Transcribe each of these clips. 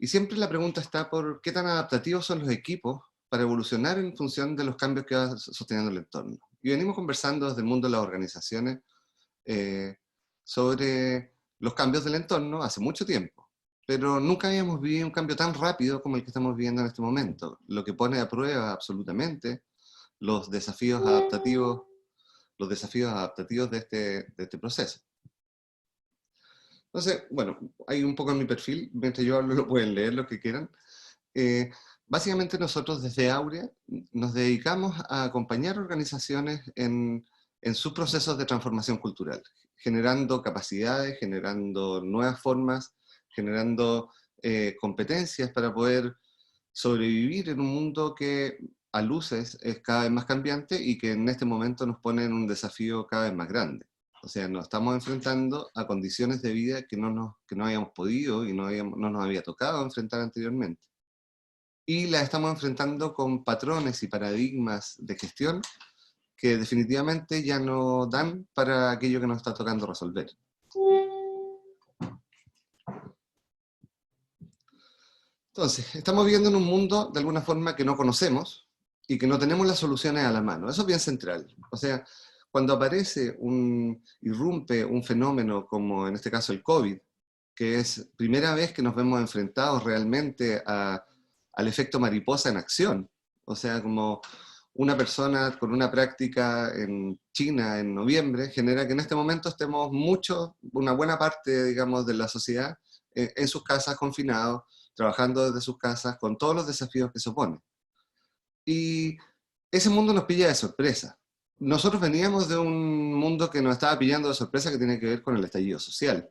Y siempre la pregunta está por qué tan adaptativos son los equipos para evolucionar en función de los cambios que va sosteniendo el entorno. Y venimos conversando desde el mundo de las organizaciones eh, sobre los cambios del entorno hace mucho tiempo, pero nunca habíamos vivido un cambio tan rápido como el que estamos viviendo en este momento, lo que pone a prueba absolutamente los desafíos adaptativos, de este proceso. Entonces, bueno, hay un poco en mi perfil, mientras yo hablo lo pueden leer lo que quieran. Eh, Básicamente nosotros desde Aurea nos dedicamos a acompañar organizaciones en sus procesos de transformación cultural, generando capacidades, generando nuevas formas, generando competencias para poder sobrevivir en un mundo que a luces es cada vez más cambiante y que en este momento nos pone en un desafío cada vez más grande. O sea, nos estamos enfrentando a condiciones de vida que no habíamos podido y no nos había tocado enfrentar anteriormente. Y las estamos enfrentando con patrones y paradigmas de gestión que definitivamente ya no dan para aquello que nos está tocando resolver. Entonces, estamos viviendo en un mundo de alguna forma que no conocemos y que no tenemos las soluciones a la mano. Eso es bien central. O sea, cuando irrumpe un fenómeno como en este caso el COVID, que es primera vez que nos vemos enfrentados realmente al efecto mariposa en acción. O sea, como una persona con una práctica en China en noviembre genera que en este momento estemos una buena parte, digamos, de la sociedad en sus casas confinados, trabajando desde sus casas, con todos los desafíos que supone. Y ese mundo nos pilla de sorpresa. Nosotros veníamos de un mundo que nos estaba pillando de sorpresa que tiene que ver con el estallido social.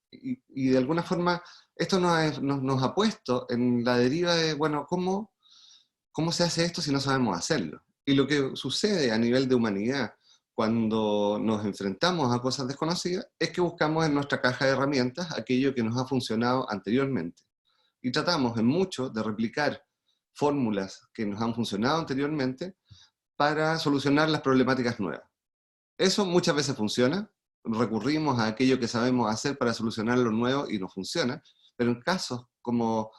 Y de alguna forma esto nos ha puesto en la deriva de, bueno, ¿cómo se hace esto si no sabemos hacerlo? Y lo que sucede a nivel de humanidad cuando nos enfrentamos a cosas desconocidas es que buscamos en nuestra caja de herramientas aquello que nos ha funcionado anteriormente. Y tratamos en mucho de replicar fórmulas que nos han funcionado anteriormente para solucionar las problemáticas nuevas. Eso muchas veces funciona, recurrimos a aquello que sabemos hacer para solucionar lo nuevo y no funciona, pero en casos como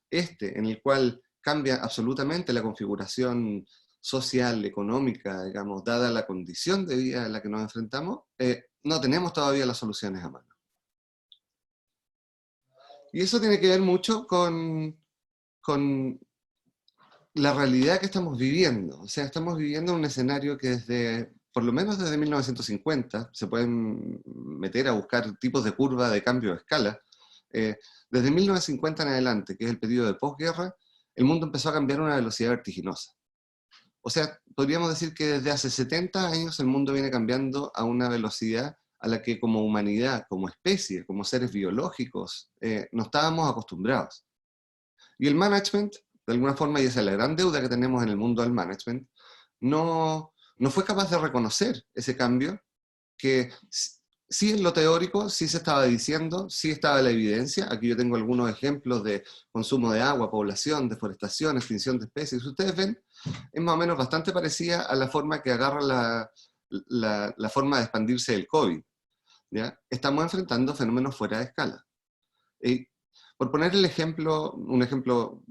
este, en el cual cambia absolutamente la configuración social, económica, digamos, dada la condición de vida en la que nos enfrentamos, no tenemos todavía las soluciones a mano. Y eso tiene que ver mucho con la realidad que estamos viviendo. O sea, estamos viviendo un escenario que por lo menos desde 1950, se pueden meter a buscar tipos de curva de cambio de escala. Desde 1950 en adelante, que es el periodo de posguerra, el mundo empezó a cambiar a una velocidad vertiginosa. O sea, podríamos decir que desde hace 70 años el mundo viene cambiando a una velocidad a la que como humanidad, como especie, como seres biológicos, no estábamos acostumbrados. Y el management, de alguna forma, y esa es la gran deuda que tenemos en el mundo del management, no fue capaz de reconocer ese cambio que sí en lo teórico, sí se estaba diciendo, sí estaba la evidencia. Aquí yo tengo algunos ejemplos de consumo de agua, población, deforestación, extinción de especies. Ustedes ven, es más o menos bastante parecida a la forma que agarra la forma de expandirse el COVID. ¿Ya? Estamos enfrentando fenómenos fuera de escala. Por poner un ejemplo,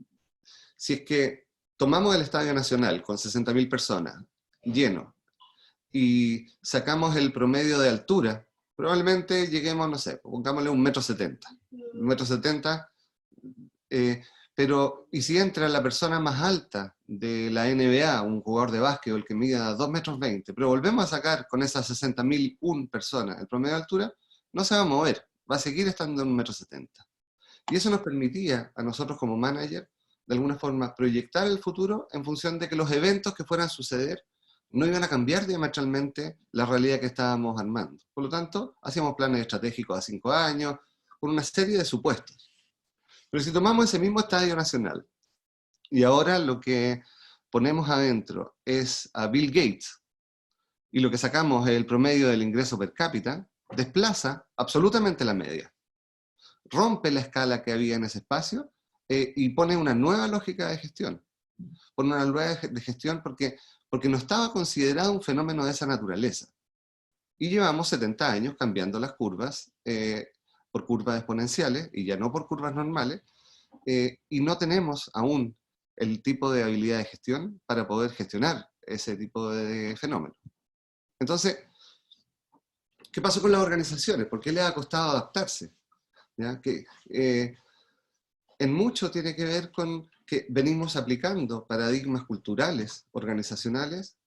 si es que tomamos el Estadio Nacional con 60.000 personas, lleno, y sacamos el promedio de altura, probablemente lleguemos, no sé, pongámosle 1,70 m. 1,70 m, pero, ¿y si entra la persona más alta de la NBA, un jugador de básquetbol que mida 2,20 m, pero volvemos a sacar con esas 60.001 personas el promedio de altura, no se va a mover, va a seguir estando en 1,70 m. Y eso nos permitía a nosotros como manager, de alguna forma, proyectar el futuro en función de que los eventos que fueran a suceder no iban a cambiar diametralmente la realidad que estábamos armando. Por lo tanto, hacíamos planes estratégicos a 5 años, con una serie de supuestos. Pero si tomamos ese mismo Estadio Nacional, y ahora lo que ponemos adentro es a Bill Gates, y lo que sacamos es el promedio del ingreso per cápita, desplaza absolutamente la media. Rompe la escala que había en ese espacio y pone una nueva lógica de gestión. Pone una nueva de gestión porque no estaba considerado un fenómeno de esa naturaleza. Y llevamos 70 años cambiando las curvas por curvas exponenciales, y ya no por curvas normales, y no tenemos aún el tipo de habilidad de gestión para poder gestionar ese tipo de fenómenos. Entonces, ¿qué pasó con las organizaciones? ¿Por qué les ha costado adaptarse? ¿Ya? Que, en mucho tiene que ver con que venimos aplicando paradigmas culturales, organizacionales,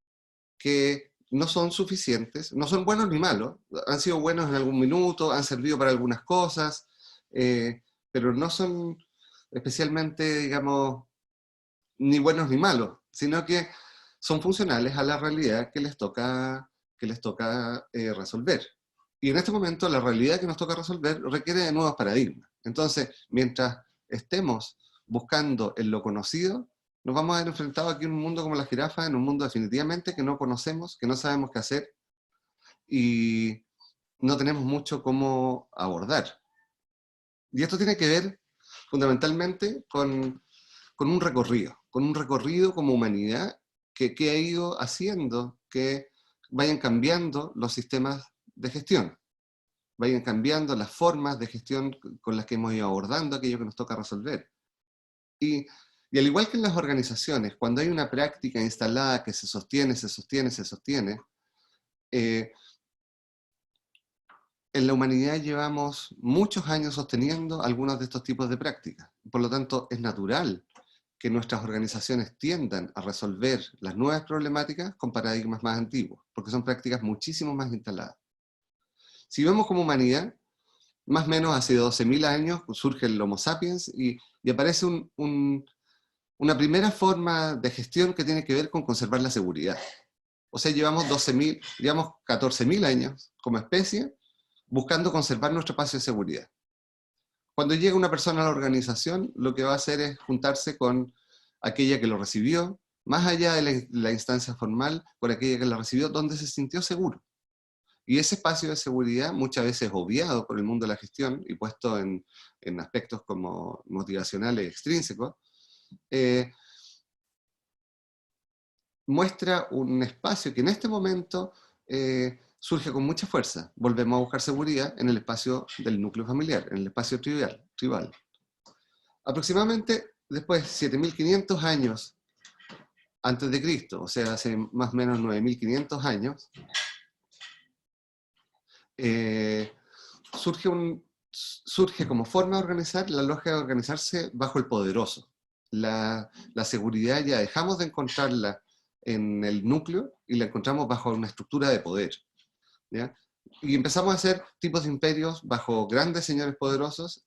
que no son suficientes, no son buenos ni malos, han sido buenos en algún minuto, han servido para algunas cosas, pero no son especialmente, digamos, ni buenos ni malos, sino que son funcionales a la realidad que les toca resolver. Y en este momento la realidad que nos toca resolver requiere de nuevos paradigmas. Entonces, mientras estemos buscando en lo conocido, nos vamos a ver enfrentados aquí en un mundo como la jirafa, en un mundo definitivamente que no conocemos, que no sabemos qué hacer, y no tenemos mucho cómo abordar. Y esto tiene que ver fundamentalmente con un recorrido como humanidad que ha ido haciendo que vayan cambiando los sistemas de gestión, vayan cambiando las formas de gestión con las que hemos ido abordando aquello que nos toca resolver. Y al igual que en las organizaciones, cuando hay una práctica instalada que se sostiene, en la humanidad llevamos muchos años sosteniendo algunos de estos tipos de prácticas. Por lo tanto, es natural que nuestras organizaciones tiendan a resolver las nuevas problemáticas con paradigmas más antiguos, porque son prácticas muchísimo más instaladas. Si vemos como humanidad, más o menos hace 12.000 años surge el Homo sapiens y aparece una primera forma de gestión que tiene que ver con conservar la seguridad. O sea, llevamos 14.000 años como especie buscando conservar nuestro espacio de seguridad. Cuando llega una persona a la organización, lo que va a hacer es juntarse con aquella que lo recibió, más allá de la instancia formal, con aquella que la recibió, donde se sintió seguro. Y ese espacio de seguridad, muchas veces obviado por el mundo de la gestión y puesto en aspectos como motivacionales extrínsecos, muestra un espacio que en este momento surge con mucha fuerza. Volvemos a buscar seguridad en el espacio del núcleo familiar, en el espacio tribal. Aproximadamente después, 7.500 años antes de Cristo, o sea, hace más o menos 9.500 años, surge como forma de organizar la lógica de organizarse bajo el poderoso. La seguridad ya dejamos de encontrarla en el núcleo y la encontramos bajo una estructura de poder, ¿ya? Y empezamos a hacer tipos de imperios bajo grandes señores poderosos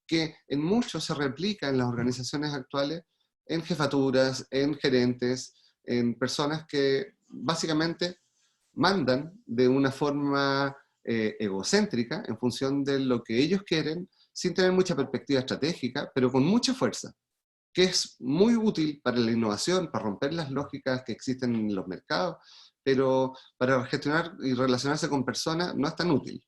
que en muchos se replica en las organizaciones actuales, en jefaturas, en gerentes, en personas que básicamente mandan de una forma egocéntrica en función de lo que ellos quieren, sin tener mucha perspectiva estratégica, pero con mucha fuerza, que es muy útil para la innovación, para romper las lógicas que existen en los mercados, pero para gestionar y relacionarse con personas no es tan útil.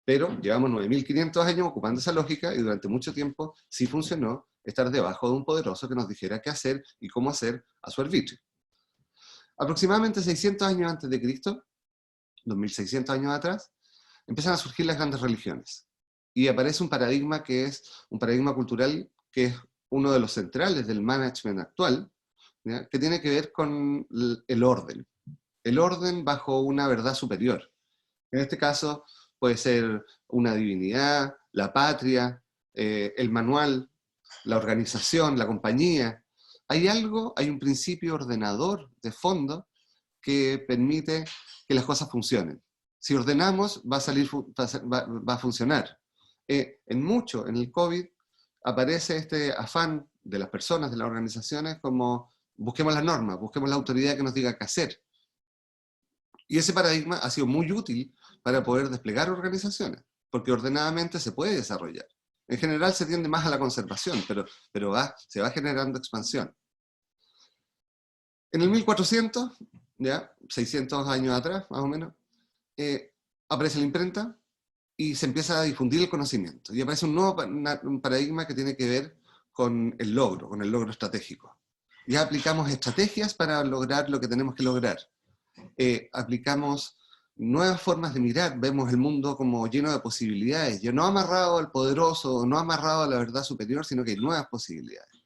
Pero llevamos 9.500 años ocupando esa lógica y durante mucho tiempo sí funcionó estar debajo de un poderoso que nos dijera qué hacer y cómo hacer a su arbitrio. Aproximadamente 600 años antes de Cristo, 2.600 años atrás, empiezan a surgir las grandes religiones. Y aparece un paradigma que es un paradigma cultural que es uno de los centrales del management actual, ¿ya? Que tiene que ver con el orden. El orden bajo una verdad superior. En este caso puede ser una divinidad, la patria, el manual, la organización, la compañía. Hay un principio ordenador de fondo que permite que las cosas funcionen. Si ordenamos, va a funcionar. En el COVID, aparece este afán de las personas, de las organizaciones, como busquemos las normas, busquemos la autoridad que nos diga qué hacer. Y ese paradigma ha sido muy útil para poder desplegar organizaciones, porque ordenadamente se puede desarrollar. En general se tiende más a la conservación, pero se va generando expansión. En el 1400, ya 600 años atrás, más o menos, aparece la imprenta y se empieza a difundir el conocimiento. Y aparece un paradigma que tiene que ver con el logro estratégico. Ya aplicamos estrategias para lograr lo que tenemos que lograr. Aplicamos nuevas formas de mirar, vemos el mundo como lleno de posibilidades, ya no amarrado al poderoso, no amarrado a la verdad superior, sino que hay nuevas posibilidades.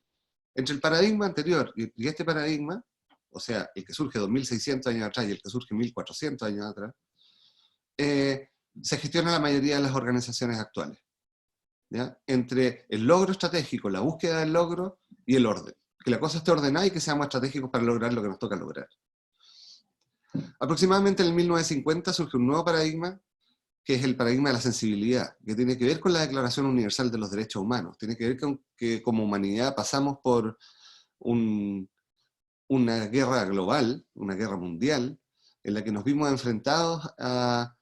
Entre el paradigma anterior y este paradigma, o sea, el que surge 2600 años atrás y el que surge 1400 años atrás, se gestiona la mayoría de las organizaciones actuales, ¿ya? Entre el logro estratégico, la búsqueda del logro y el orden. Que la cosa esté ordenada y que seamos estratégicos para lograr lo que nos toca lograr. Aproximadamente en el 1950 surge un nuevo paradigma, que es el paradigma de la sensibilidad, que tiene que ver con la Declaración Universal de los Derechos Humanos, tiene que ver con que como humanidad pasamos por una guerra global, una guerra mundial, en la que nos vimos enfrentados a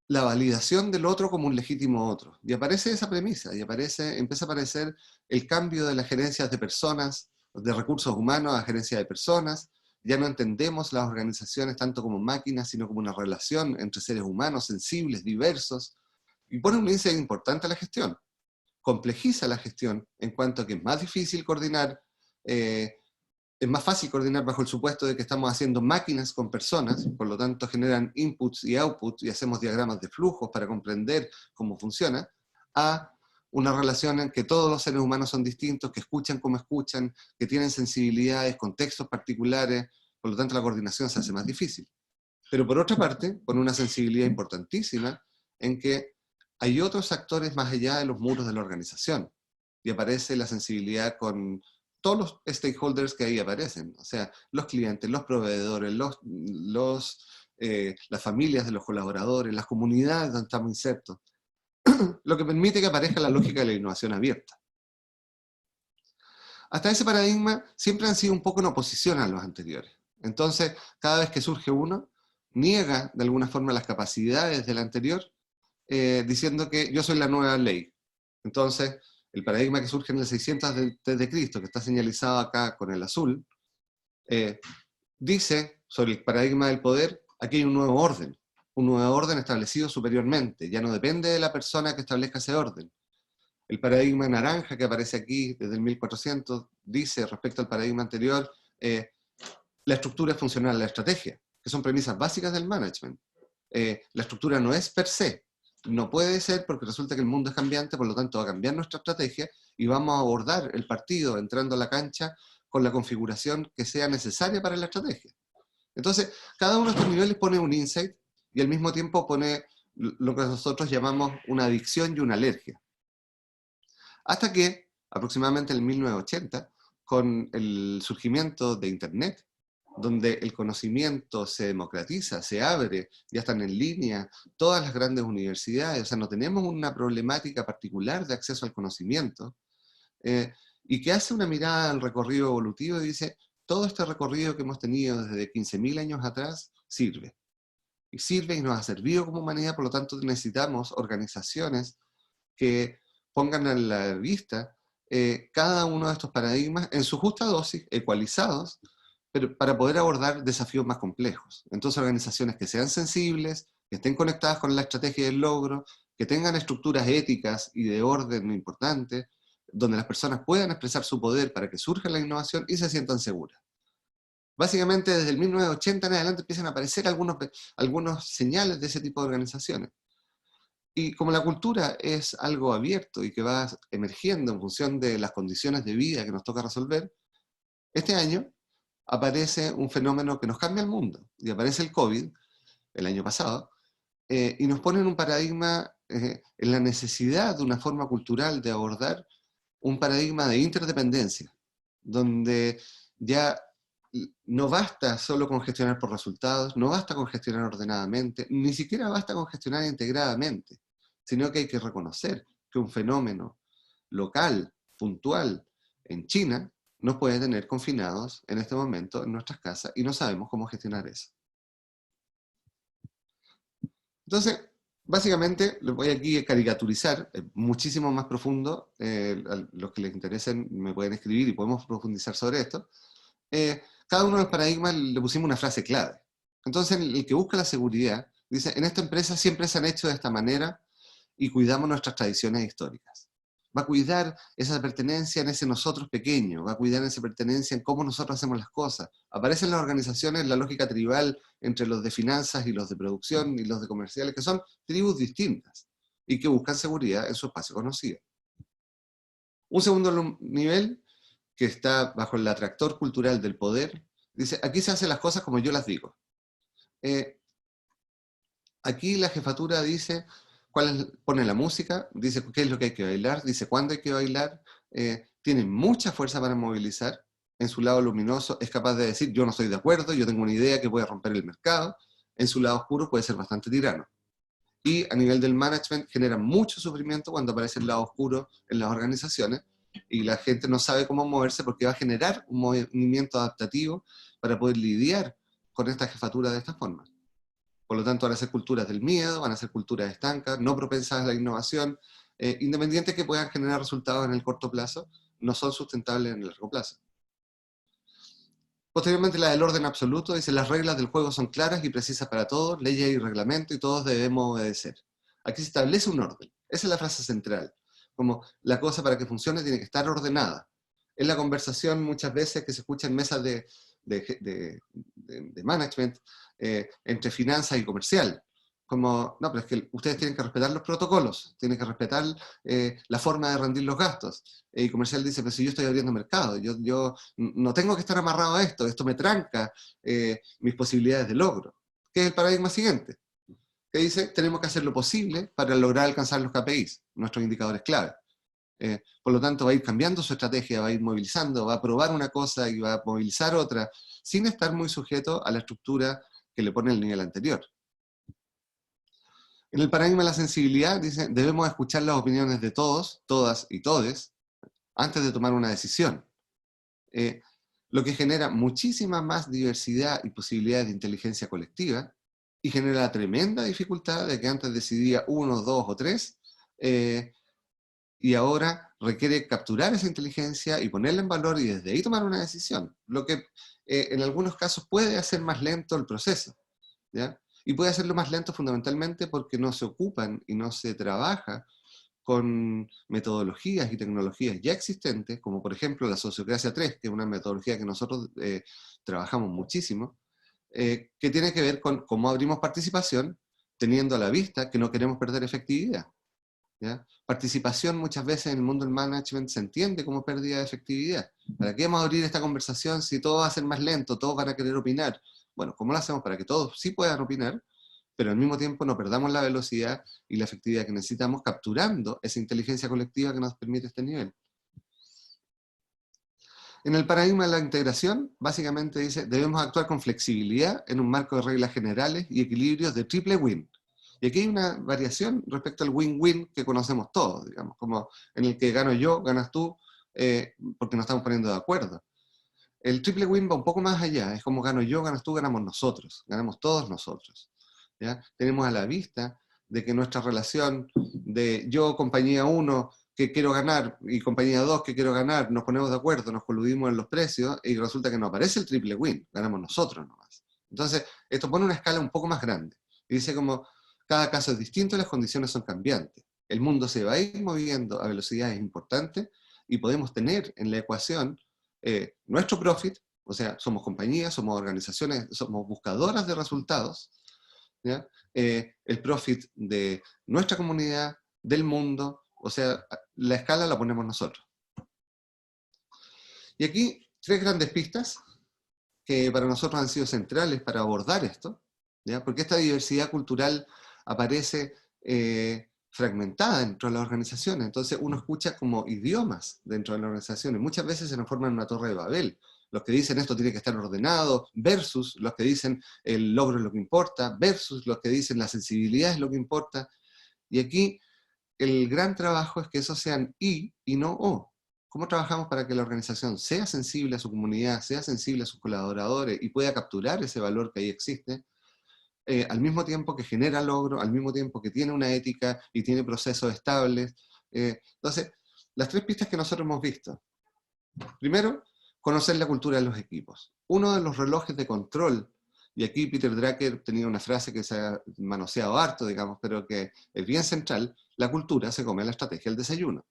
la validación del otro como un legítimo otro. Y aparece esa premisa, y empieza a aparecer el cambio de las gerencias de personas, de recursos humanos a gerencia de personas. Ya no entendemos las organizaciones tanto como máquinas, sino como una relación entre seres humanos, sensibles, diversos, y pone un índice importante a la gestión. Complejiza la gestión en cuanto a que es más difícil coordinar, es más fácil coordinar bajo el supuesto de que estamos haciendo máquinas con personas, por lo tanto generan inputs y outputs y hacemos diagramas de flujos para comprender cómo funciona, a una relación en que todos los seres humanos son distintos, que escuchan como escuchan, que tienen sensibilidades, contextos particulares, por lo tanto la coordinación se hace más difícil. Pero por otra parte, pone una sensibilidad importantísima en que hay otros actores más allá de los muros de la organización, y aparece la sensibilidad con todos los stakeholders que ahí aparecen, o sea, los clientes, los proveedores, las familias de los colaboradores, las comunidades donde estamos insertos, lo que permite que aparezca la lógica de la innovación abierta. Hasta ese paradigma siempre han sido un poco en oposición a los anteriores. Entonces, cada vez que surge uno, niega de alguna forma las capacidades del anterior, diciendo que yo soy la nueva ley. Entonces, el paradigma que surge en el 600 de Cristo, que está señalizado acá con el azul, dice sobre el paradigma del poder, aquí hay un nuevo orden establecido superiormente, ya no depende de la persona que establezca ese orden. El paradigma naranja que aparece aquí desde el 1400 dice respecto al paradigma anterior, la estructura es funcional a la estrategia, que son premisas básicas del management. La estructura no es per se, no puede ser porque resulta que el mundo es cambiante, por lo tanto va a cambiar nuestra estrategia y vamos a abordar el partido entrando a la cancha con la configuración que sea necesaria para la estrategia. Entonces, cada uno de estos niveles pone un insight y al mismo tiempo pone lo que nosotros llamamos una adicción y una alergia. Hasta que, aproximadamente en el 1980, con el surgimiento de Internet, donde el conocimiento se democratiza, se abre, ya están en línea todas las grandes universidades, o sea, no tenemos una problemática particular de acceso al conocimiento, y que hace una mirada al recorrido evolutivo y dice, todo este recorrido que hemos tenido desde 15.000 años atrás sirve. Y sirve y nos ha servido como humanidad, por lo tanto necesitamos organizaciones que pongan a la vista cada uno de estos paradigmas en su justa dosis, ecualizados, pero para poder abordar desafíos más complejos. Entonces organizaciones que sean sensibles, que estén conectadas con la estrategia del logro, que tengan estructuras éticas y de orden importantes, donde las personas puedan expresar su poder para que surja la innovación y se sientan seguras. Básicamente desde el 1980 en adelante empiezan a aparecer algunos señales de ese tipo de organizaciones. Y como la cultura es algo abierto y que va emergiendo en función de las condiciones de vida que nos toca resolver, este año aparece un fenómeno que nos cambia el mundo, y aparece el COVID, el año pasado, y nos pone en un paradigma, en la necesidad de una forma cultural de abordar un paradigma de interdependencia, donde ya no basta solo con gestionar por resultados, no basta con gestionar ordenadamente, ni siquiera basta con gestionar integradamente, sino que hay que reconocer que un fenómeno local, puntual, en China, nos puede tener confinados en este momento en nuestras casas y no sabemos cómo gestionar eso. Entonces, básicamente, lo voy aquí a caricaturizar, es muchísimo más profundo, a los que les interesen me pueden escribir y podemos profundizar sobre esto. Cada uno de los paradigmas le pusimos una frase clave. Entonces, el que busca la seguridad, dice, en esta empresa siempre se han hecho de esta manera y cuidamos nuestras tradiciones históricas. va a cuidar esa pertenencia en ese nosotros pequeño, va a cuidar esa pertenencia en cómo nosotros hacemos las cosas. Aparecen las organizaciones la lógica tribal entre los de finanzas y los de producción y los de comerciales, que son tribus distintas y que buscan seguridad en su espacio conocido. Un segundo nivel, que está bajo el atractor cultural del poder, dice, aquí se hacen las cosas como yo las digo. Aquí la jefatura dice, pone la música, dice qué es lo que hay que bailar, dice cuándo hay que bailar, tiene mucha fuerza para movilizar, en su lado luminoso es capaz de decir, yo no estoy de acuerdo, yo tengo una idea que puede romper el mercado, en su lado oscuro puede ser bastante tirano. Y a nivel del management genera mucho sufrimiento cuando aparece el lado oscuro en las organizaciones, y la gente no sabe cómo moverse porque va a generar un movimiento adaptativo para poder lidiar con esta jefatura de esta forma. Por lo tanto, van a ser culturas del miedo, van a ser culturas estancas, no propensas a la innovación, independientes que puedan generar resultados en el corto plazo, no son sustentables en el largo plazo. Posteriormente, la del orden absoluto dice, las reglas del juego son claras y precisas para todos, leyes y reglamento, y todos debemos obedecer. Aquí se establece un orden. Esa es la frase central. Como la cosa para que funcione tiene que estar ordenada. Es la conversación muchas veces que se escucha en mesas de management entre finanzas y comercial. Como, no, pero es que ustedes tienen que respetar los protocolos, tienen que respetar la forma de rendir los gastos. Y comercial dice, pero si yo estoy abriendo mercado, yo no tengo que estar amarrado a esto me tranca mis posibilidades de logro. ¿Qué es el paradigma siguiente? Que dice, tenemos que hacer lo posible para lograr alcanzar los KPIs, nuestros indicadores clave. Por lo tanto, va a ir cambiando su estrategia, va a ir movilizando, va a probar una cosa y va a movilizar otra, sin estar muy sujeto a la estructura que le pone el nivel anterior. En el paradigma de la sensibilidad, dice, debemos escuchar las opiniones de todos, todas y todes, antes de tomar una decisión. Lo que genera muchísima más diversidad y posibilidades de inteligencia colectiva, y genera la tremenda dificultad de que antes decidía uno, dos o tres, y ahora requiere capturar esa inteligencia y ponerla en valor y desde ahí tomar una decisión. Lo que en algunos casos puede hacer más lento el proceso, ¿ya? Y puede hacerlo más lento fundamentalmente porque no se ocupan y no se trabaja con metodologías y tecnologías ya existentes, como por ejemplo la Sociocracia 3, que es una metodología que nosotros trabajamos muchísimo, que tiene que ver con cómo abrimos participación, teniendo a la vista que no queremos perder efectividad. ¿Ya? Participación muchas veces en el mundo del management se entiende como pérdida de efectividad. ¿Para qué vamos a abrir esta conversación si todo va a ser más lento, todos van a querer opinar? Bueno, ¿cómo lo hacemos para que todos sí puedan opinar, pero al mismo tiempo no perdamos la velocidad y la efectividad que necesitamos, capturando esa inteligencia colectiva que nos permite este nivel? En el paradigma de la integración, básicamente dice, debemos actuar con flexibilidad en un marco de reglas generales y equilibrios de triple win. Y aquí hay una variación respecto al win-win que conocemos todos, digamos, como en el que gano yo, ganas tú, porque nos estamos poniendo de acuerdo. El triple win va un poco más allá, es como gano yo, ganas tú, ganamos nosotros, ganamos todos nosotros. ¿Ya? Tenemos a la vista de que nuestra relación de yo, compañía 1, que quiero ganar, y compañía 2, que quiero ganar, nos ponemos de acuerdo, nos coludimos en los precios, y resulta que no aparece el triple win, ganamos nosotros nomás. Entonces, esto pone una escala un poco más grande, y dice como, cada caso es distinto y las condiciones son cambiantes. El mundo se va a ir moviendo a velocidades importantes, y podemos tener en la ecuación nuestro profit, o sea, somos compañías, somos organizaciones, somos buscadoras de resultados, ¿ya? El profit de nuestra comunidad, del mundo, o sea, la escala la ponemos nosotros. Y aquí, tres grandes pistas que para nosotros han sido centrales para abordar esto, ¿ya? Porque esta diversidad cultural aparece fragmentada dentro de las organizaciones, entonces uno escucha como idiomas dentro de las organizaciones, muchas veces se nos forma una torre de Babel, los que dicen esto tiene que estar ordenado, versus los que dicen el logro es lo que importa, versus los que dicen la sensibilidad es lo que importa, y aquí el gran trabajo es que esos sean y no o. ¿Cómo trabajamos para que la organización sea sensible a su comunidad, sea sensible a sus colaboradores y pueda capturar ese valor que ahí existe, al mismo tiempo que genera logro, al mismo tiempo que tiene una ética y tiene procesos estables? Entonces, las tres pistas que nosotros hemos visto. Primero, conocer la cultura de los equipos. Uno de los relojes de control, y aquí Peter Drucker tenía una frase que se ha manoseado harto, digamos, pero que es bien central: la cultura se come la estrategia del desayuno.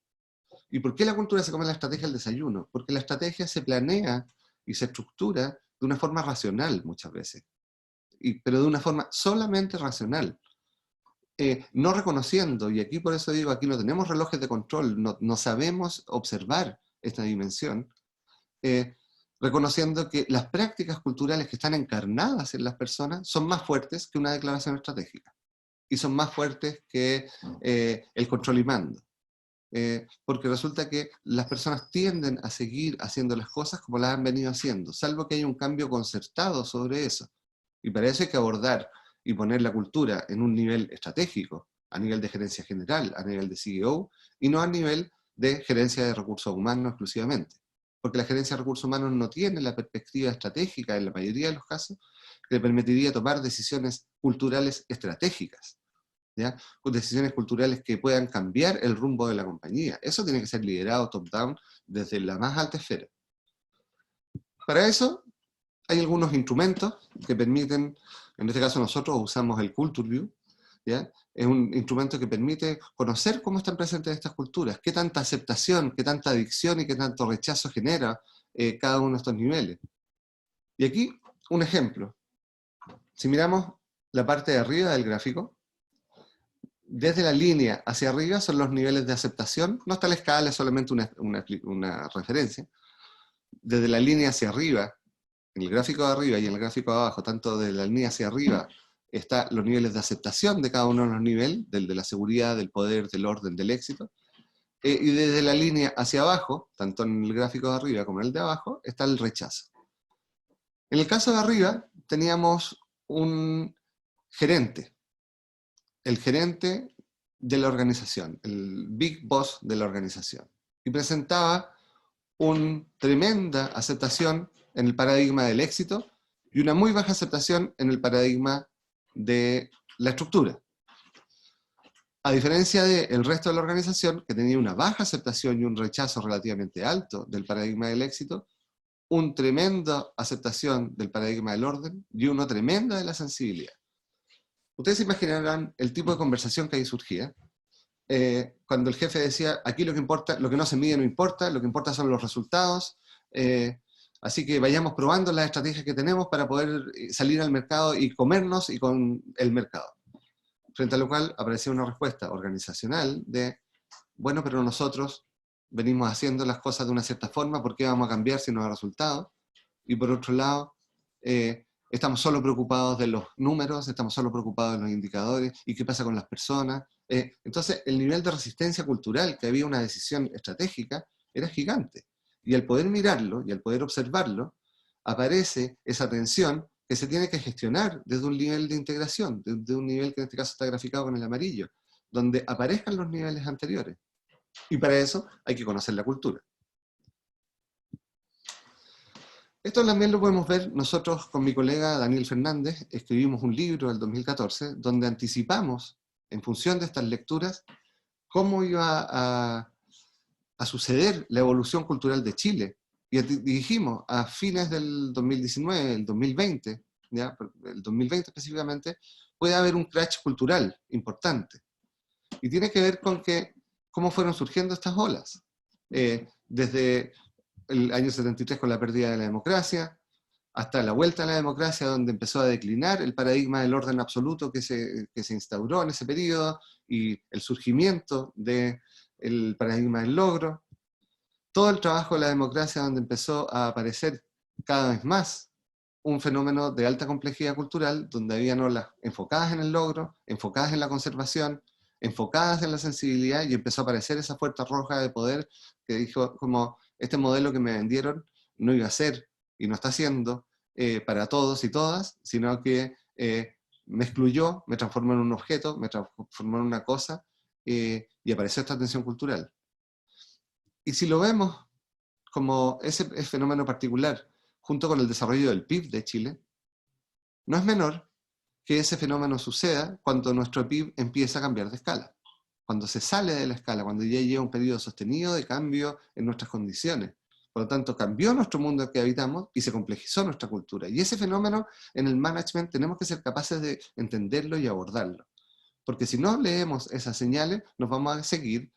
¿Y por qué la cultura se come la estrategia del desayuno? Porque la estrategia se planea y se estructura de una forma racional muchas veces, pero de una forma solamente racional. No reconociendo, y aquí por eso digo, aquí no tenemos relojes de control, no sabemos observar esta dimensión, reconociendo que las prácticas culturales que están encarnadas en las personas son más fuertes que una declaración estratégica, y son más fuertes que el control y mando. Porque resulta que las personas tienden a seguir haciendo las cosas como las han venido haciendo, salvo que haya un cambio concertado sobre eso. Y para eso hay que abordar y poner la cultura en un nivel estratégico, a nivel de gerencia general, a nivel de CEO, y no a nivel de gerencia de recursos humanos exclusivamente. Porque la gerencia de recursos humanos no tiene la perspectiva estratégica, en la mayoría de los casos, que le permitiría tomar decisiones culturales estratégicas, ¿ya? Con decisiones culturales que puedan cambiar el rumbo de la compañía. Eso tiene que ser liderado top-down desde la más alta esfera. Para eso hay algunos instrumentos que permiten, en este caso nosotros usamos el Culture View, ¿ya? Es un instrumento que permite conocer cómo están presentes estas culturas, qué tanta aceptación, qué tanta adicción y qué tanto rechazo genera cada uno de estos niveles. Y aquí un ejemplo. Si miramos la parte de arriba del gráfico, desde la línea hacia arriba son los niveles de aceptación, no está la escala, es solamente una referencia. Desde la línea hacia arriba, en el gráfico de arriba y en el gráfico de abajo, tanto de la línea hacia arriba, están los niveles de aceptación de cada uno de los niveles, del de la seguridad, del poder, del orden, del éxito. Y desde la línea hacia abajo, tanto en el gráfico de arriba como en el de abajo, está el rechazo. En el caso de arriba, teníamos un gerente, el gerente de la organización, el big boss de la organización, y presentaba una tremenda aceptación en el paradigma del éxito y una muy baja aceptación en el paradigma de la estructura. A diferencia del resto de la organización, que tenía una baja aceptación y un rechazo relativamente alto del paradigma del éxito, una tremenda aceptación del paradigma del orden y una tremenda de la sensibilidad. Ustedes se imaginarán el tipo de conversación que ahí surgía, cuando el jefe decía, aquí lo que importa, lo que no se mide no importa, lo que importa son los resultados, así que vayamos probando las estrategias que tenemos para poder salir al mercado y comernos y con el mercado. Frente a lo cual aparecía una respuesta organizacional de, bueno, pero nosotros venimos haciendo las cosas de una cierta forma, ¿por qué vamos a cambiar si no da resultados? Y por otro lado, estamos solo preocupados de los números, estamos solo preocupados de los indicadores, ¿y qué pasa con las personas? Entonces, el nivel de resistencia cultural, que había una decisión estratégica, era gigante. Y al poder mirarlo, y al poder observarlo, aparece esa tensión que se tiene que gestionar desde un nivel de integración, desde un nivel que en este caso está graficado con el amarillo, donde aparezcan los niveles anteriores. Y para eso hay que conocer la cultura. Esto también lo podemos ver nosotros con mi colega Daniel Fernández, escribimos un libro del 2014 donde anticipamos, en función de estas lecturas, cómo iba a suceder la evolución cultural de Chile. Y dijimos, a fines del 2019, el 2020, ¿ya? El 2020 específicamente, puede haber un crash cultural importante. Y tiene que ver con cómo fueron surgiendo estas olas. Desde el año 73 con la pérdida de la democracia, hasta la vuelta a la democracia, donde empezó a declinar el paradigma del orden absoluto que se instauró en ese periodo, y el surgimiento del paradigma del logro. Todo el trabajo de la democracia, donde empezó a aparecer cada vez más un fenómeno de alta complejidad cultural, donde había olas enfocadas en el logro, enfocadas en la conservación, enfocadas en la sensibilidad, y empezó a aparecer esa fuerza roja de poder que dijo, como este modelo que me vendieron no iba a ser y no está siendo para todos y todas, sino que me excluyó, me transformó en un objeto, me transformó en una cosa, y apareció esta tensión cultural. Y si lo vemos como ese fenómeno particular, junto con el desarrollo del PIB de Chile, no es menor que ese fenómeno suceda cuando nuestro PIB empieza a cambiar de escala, cuando se sale de la escala, cuando ya llega un periodo sostenido de cambio en nuestras condiciones. Por lo tanto, cambió nuestro mundo en el que habitamos y se complejizó nuestra cultura. Y ese fenómeno en el management tenemos que ser capaces de entenderlo y abordarlo. Porque si no leemos esas señales, nos vamos a seguir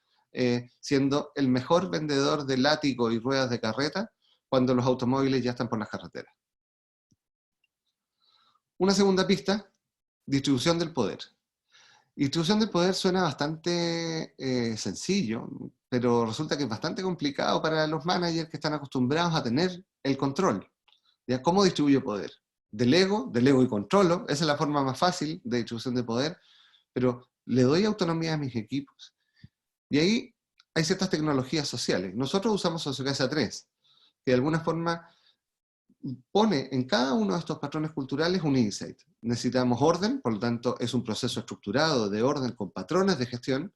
siendo el mejor vendedor de látigo y ruedas de carreta cuando los automóviles ya están por las carreteras. Una segunda pista, distribución del poder. Distribución del poder suena bastante sencillo, pero resulta que es bastante complicado para los managers que están acostumbrados a tener el control. ¿Ya? ¿Cómo distribuyo poder? Delego y controlo, esa es la forma más fácil de distribución de poder, pero le doy autonomía a mis equipos. Y ahí hay ciertas tecnologías sociales. Nosotros usamos Sociocasa 3, que de alguna forma pone en cada uno de estos patrones culturales un insight. Necesitamos orden, por lo tanto es un proceso estructurado de orden con patrones de gestión.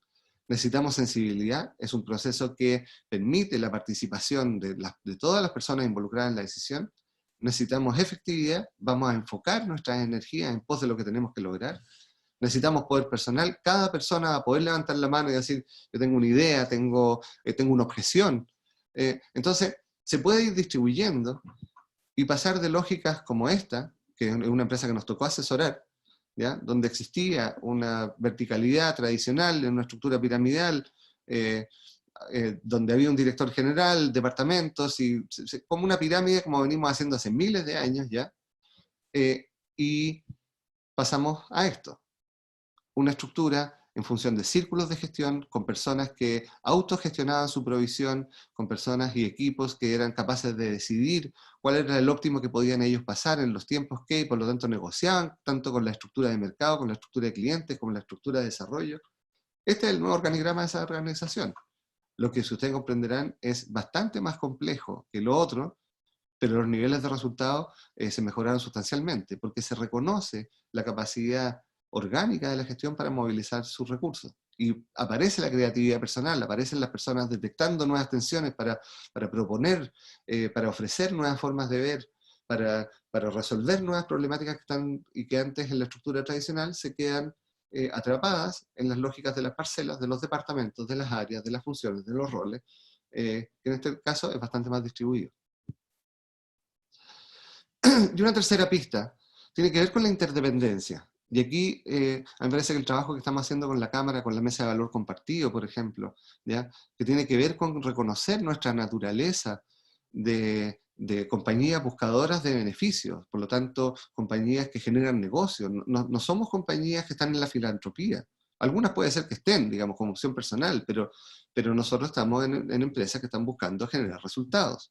Necesitamos sensibilidad, es un proceso que permite la participación de todas las personas involucradas en la decisión. Necesitamos efectividad, vamos a enfocar nuestras energías en pos de lo que tenemos que lograr. Necesitamos poder personal, cada persona va a poder levantar la mano y decir, yo tengo una idea, tengo una objeción. Entonces, se puede ir distribuyendo y pasar de lógicas como esta, que es una empresa que nos tocó asesorar, ¿ya? Donde existía una verticalidad tradicional, una estructura piramidal, donde había un director general, departamentos, y como una pirámide como venimos haciendo hace miles de años ya, y pasamos a esto. Una estructura en función de círculos de gestión, con personas que autogestionaban su provisión, con personas y equipos que eran capaces de decidir cuál era el óptimo que podían ellos pasar en los tiempos que, y por lo tanto negociaban tanto con la estructura de mercado, con la estructura de clientes, como la estructura de desarrollo. Este es el nuevo organigrama de esa organización. Lo que, si ustedes comprenderán, es bastante más complejo que lo otro, pero los niveles de resultados se mejoraron sustancialmente, porque se reconoce la capacidad orgánica de la gestión para movilizar sus recursos. Y aparece la creatividad personal, aparecen las personas detectando nuevas tensiones para proponer, para ofrecer nuevas formas de ver, para resolver nuevas problemáticas que están y que antes en la estructura tradicional se quedan atrapadas en las lógicas de las parcelas, de los departamentos, de las áreas, de las funciones, de los roles, que en este caso es bastante más distribuido. Y una tercera pista tiene que ver con la interdependencia. Y aquí a mí me parece que el trabajo que estamos haciendo con la Cámara, con la Mesa de Valor Compartido, por ejemplo, ¿ya? Que tiene que ver con reconocer nuestra naturaleza de compañías buscadoras de beneficios, por lo tanto, compañías que generan negocios. No somos compañías que están en la filantropía. Algunas puede ser que estén, digamos, como opción personal, pero nosotros estamos en empresas que están buscando generar resultados.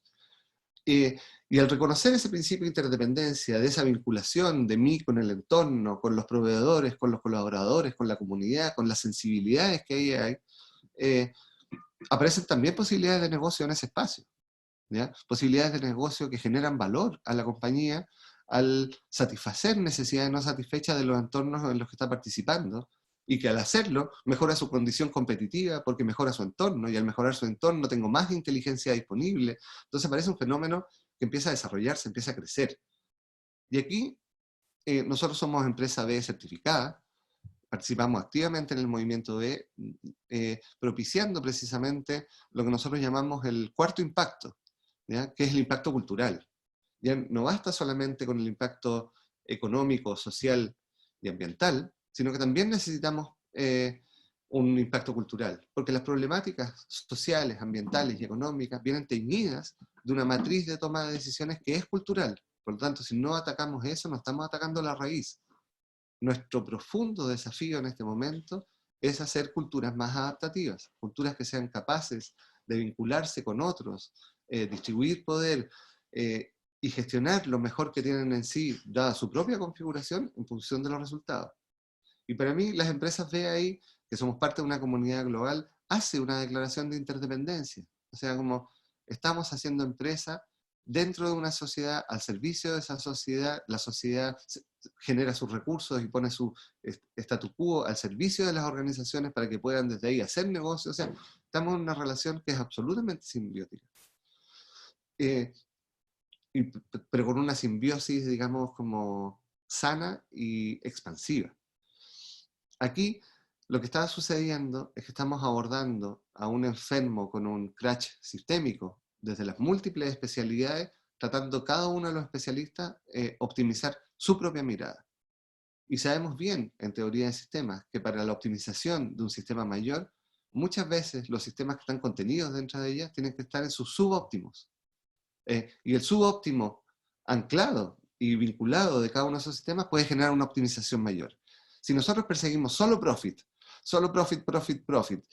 Y al reconocer ese principio de interdependencia, de esa vinculación de mí con el entorno, con los proveedores, con los colaboradores, con la comunidad, con las sensibilidades que ahí hay, aparecen también posibilidades de negocio en ese espacio, ¿ya? Posibilidades de negocio que generan valor a la compañía al satisfacer necesidades no satisfechas de los entornos en los que está participando, y que al hacerlo mejora su condición competitiva porque mejora su entorno, y al mejorar su entorno tengo más inteligencia disponible. Entonces parece un fenómeno que empieza a desarrollarse, empieza a crecer. Y aquí nosotros somos empresa B certificada, participamos activamente en el movimiento B, propiciando precisamente lo que nosotros llamamos el cuarto impacto, ¿ya? Que es el impacto cultural. Ya no basta solamente con el impacto económico, social y ambiental, sino que también necesitamos un impacto cultural, porque las problemáticas sociales, ambientales y económicas vienen teñidas de una matriz de toma de decisiones que es cultural. Por lo tanto, si no atacamos eso, no estamos atacando la raíz. Nuestro profundo desafío en este momento es hacer culturas más adaptativas, culturas que sean capaces de vincularse con otros, distribuir poder, y gestionar lo mejor que tienen en sí, dada su propia configuración, en función de los resultados. Y para mí, las empresas ve ahí, que somos parte de una comunidad global, hace una declaración de interdependencia. O sea, como estamos haciendo empresa dentro de una sociedad, al servicio de esa sociedad, la sociedad genera sus recursos y pone su statu quo al servicio de las organizaciones para que puedan desde ahí hacer negocios. O sea, estamos en una relación que es absolutamente simbiótica. Pero con una simbiosis, digamos, como sana y expansiva. Aquí lo que está sucediendo es que estamos abordando a un enfermo con un crash sistémico desde las múltiples especialidades, tratando cada uno de los especialistas optimizar su propia mirada. Y sabemos bien, en teoría de sistemas, que para la optimización de un sistema mayor, muchas veces los sistemas que están contenidos dentro de ellas tienen que estar en sus subóptimos. Y el subóptimo anclado y vinculado de cada uno de esos sistemas puede generar una optimización mayor. Si nosotros perseguimos solo profit, profit,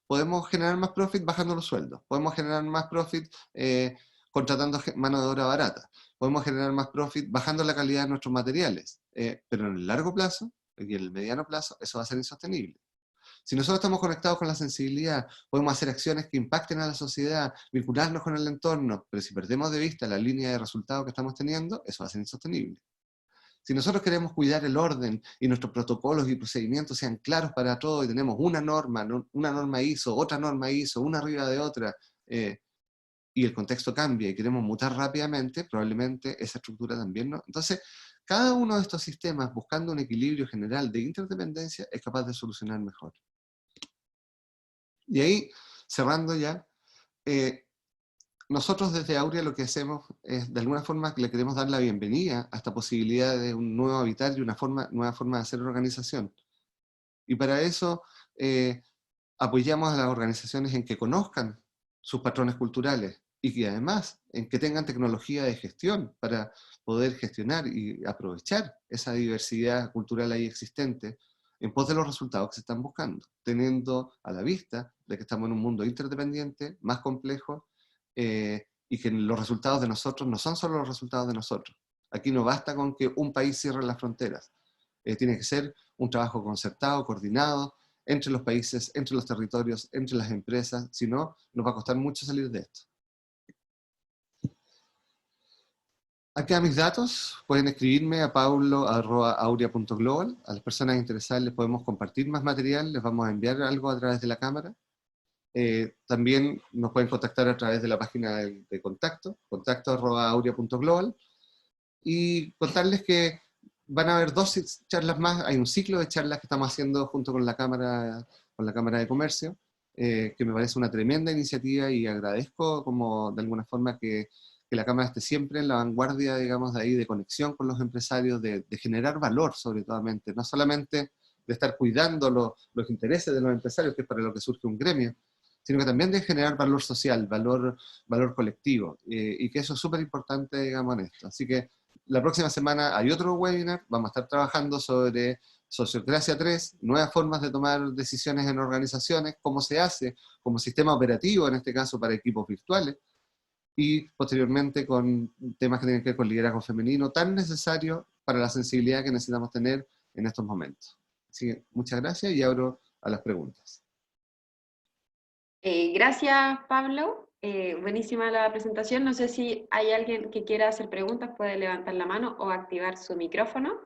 podemos generar más profit bajando los sueldos, podemos generar más profit contratando mano de obra barata, podemos generar más profit bajando la calidad de nuestros materiales, pero en el largo plazo y en el mediano plazo eso va a ser insostenible. Si nosotros estamos conectados con la sensibilidad, podemos hacer acciones que impacten a la sociedad, vincularnos con el entorno, pero si perdemos de vista la línea de resultados que estamos teniendo, eso va a ser insostenible. Si nosotros queremos cuidar el orden y nuestros protocolos y procedimientos sean claros para todos y tenemos una norma ISO, otra norma ISO, una arriba de otra, y el contexto cambia y queremos mutar rápidamente, probablemente esa estructura también no. Entonces, cada uno de estos sistemas, buscando un equilibrio general de interdependencia, es capaz de solucionar mejor. Y ahí, cerrando ya, nosotros desde Aurea lo que hacemos es, de alguna forma, le queremos dar la bienvenida a esta posibilidad de un nuevo habitat y una nueva forma de hacer organización. Y para eso apoyamos a las organizaciones en que conozcan sus patrones culturales y que además en que tengan tecnología de gestión para poder gestionar y aprovechar esa diversidad cultural ahí existente en pos de los resultados que se están buscando, teniendo a la vista de que estamos en un mundo interdependiente, más complejo, y que los resultados de nosotros no son solo los resultados de nosotros. Aquí no basta con que un país cierre las fronteras. Tiene que ser un trabajo concertado, coordinado, entre los países, entre los territorios, entre las empresas, si no, nos va a costar mucho salir de esto. Aquí a mis datos, pueden escribirme a paulo@aurea.global. A las personas interesadas les podemos compartir más material, les vamos a enviar algo a través de la cámara. También nos pueden contactar a través de la página de contacto@aurea.global, y contarles que van a haber 2 charlas más, hay un ciclo de charlas que estamos haciendo junto con la Cámara de Comercio, que me parece una tremenda iniciativa y agradezco como de alguna forma que la Cámara esté siempre en la vanguardia, digamos, de ahí, de conexión con los empresarios, de generar valor sobre todo, no solamente de estar cuidando los intereses de los empresarios, que es para lo que surge un gremio, sino que también de generar valor social, valor colectivo, y que eso es súper importante, digamos, en esto. Así que la próxima semana hay otro webinar, vamos a estar trabajando sobre Sociocracia 3, nuevas formas de tomar decisiones en organizaciones, cómo se hace como sistema operativo, en este caso para equipos virtuales, y posteriormente con temas que tienen que ver con liderazgo femenino, tan necesario para la sensibilidad que necesitamos tener en estos momentos. Así que muchas gracias y abro a las preguntas. Gracias, Pablo. Buenísima la presentación. No sé si hay alguien que quiera hacer preguntas, puede levantar la mano o activar su micrófono.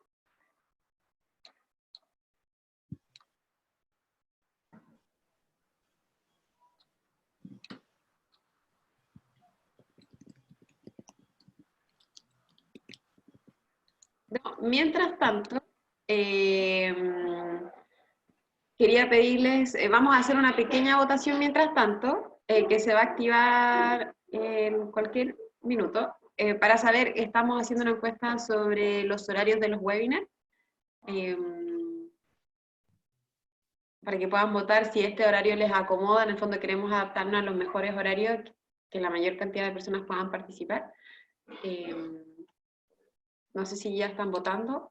No, mientras tanto, quería pedirles, vamos a hacer una pequeña votación mientras tanto, que se va a activar en cualquier minuto, para saber, estamos haciendo una encuesta sobre los horarios de los webinars, para que puedan votar si este horario les acomoda. En el fondo queremos adaptarnos a los mejores horarios, que la mayor cantidad de personas puedan participar. No sé si ya están votando.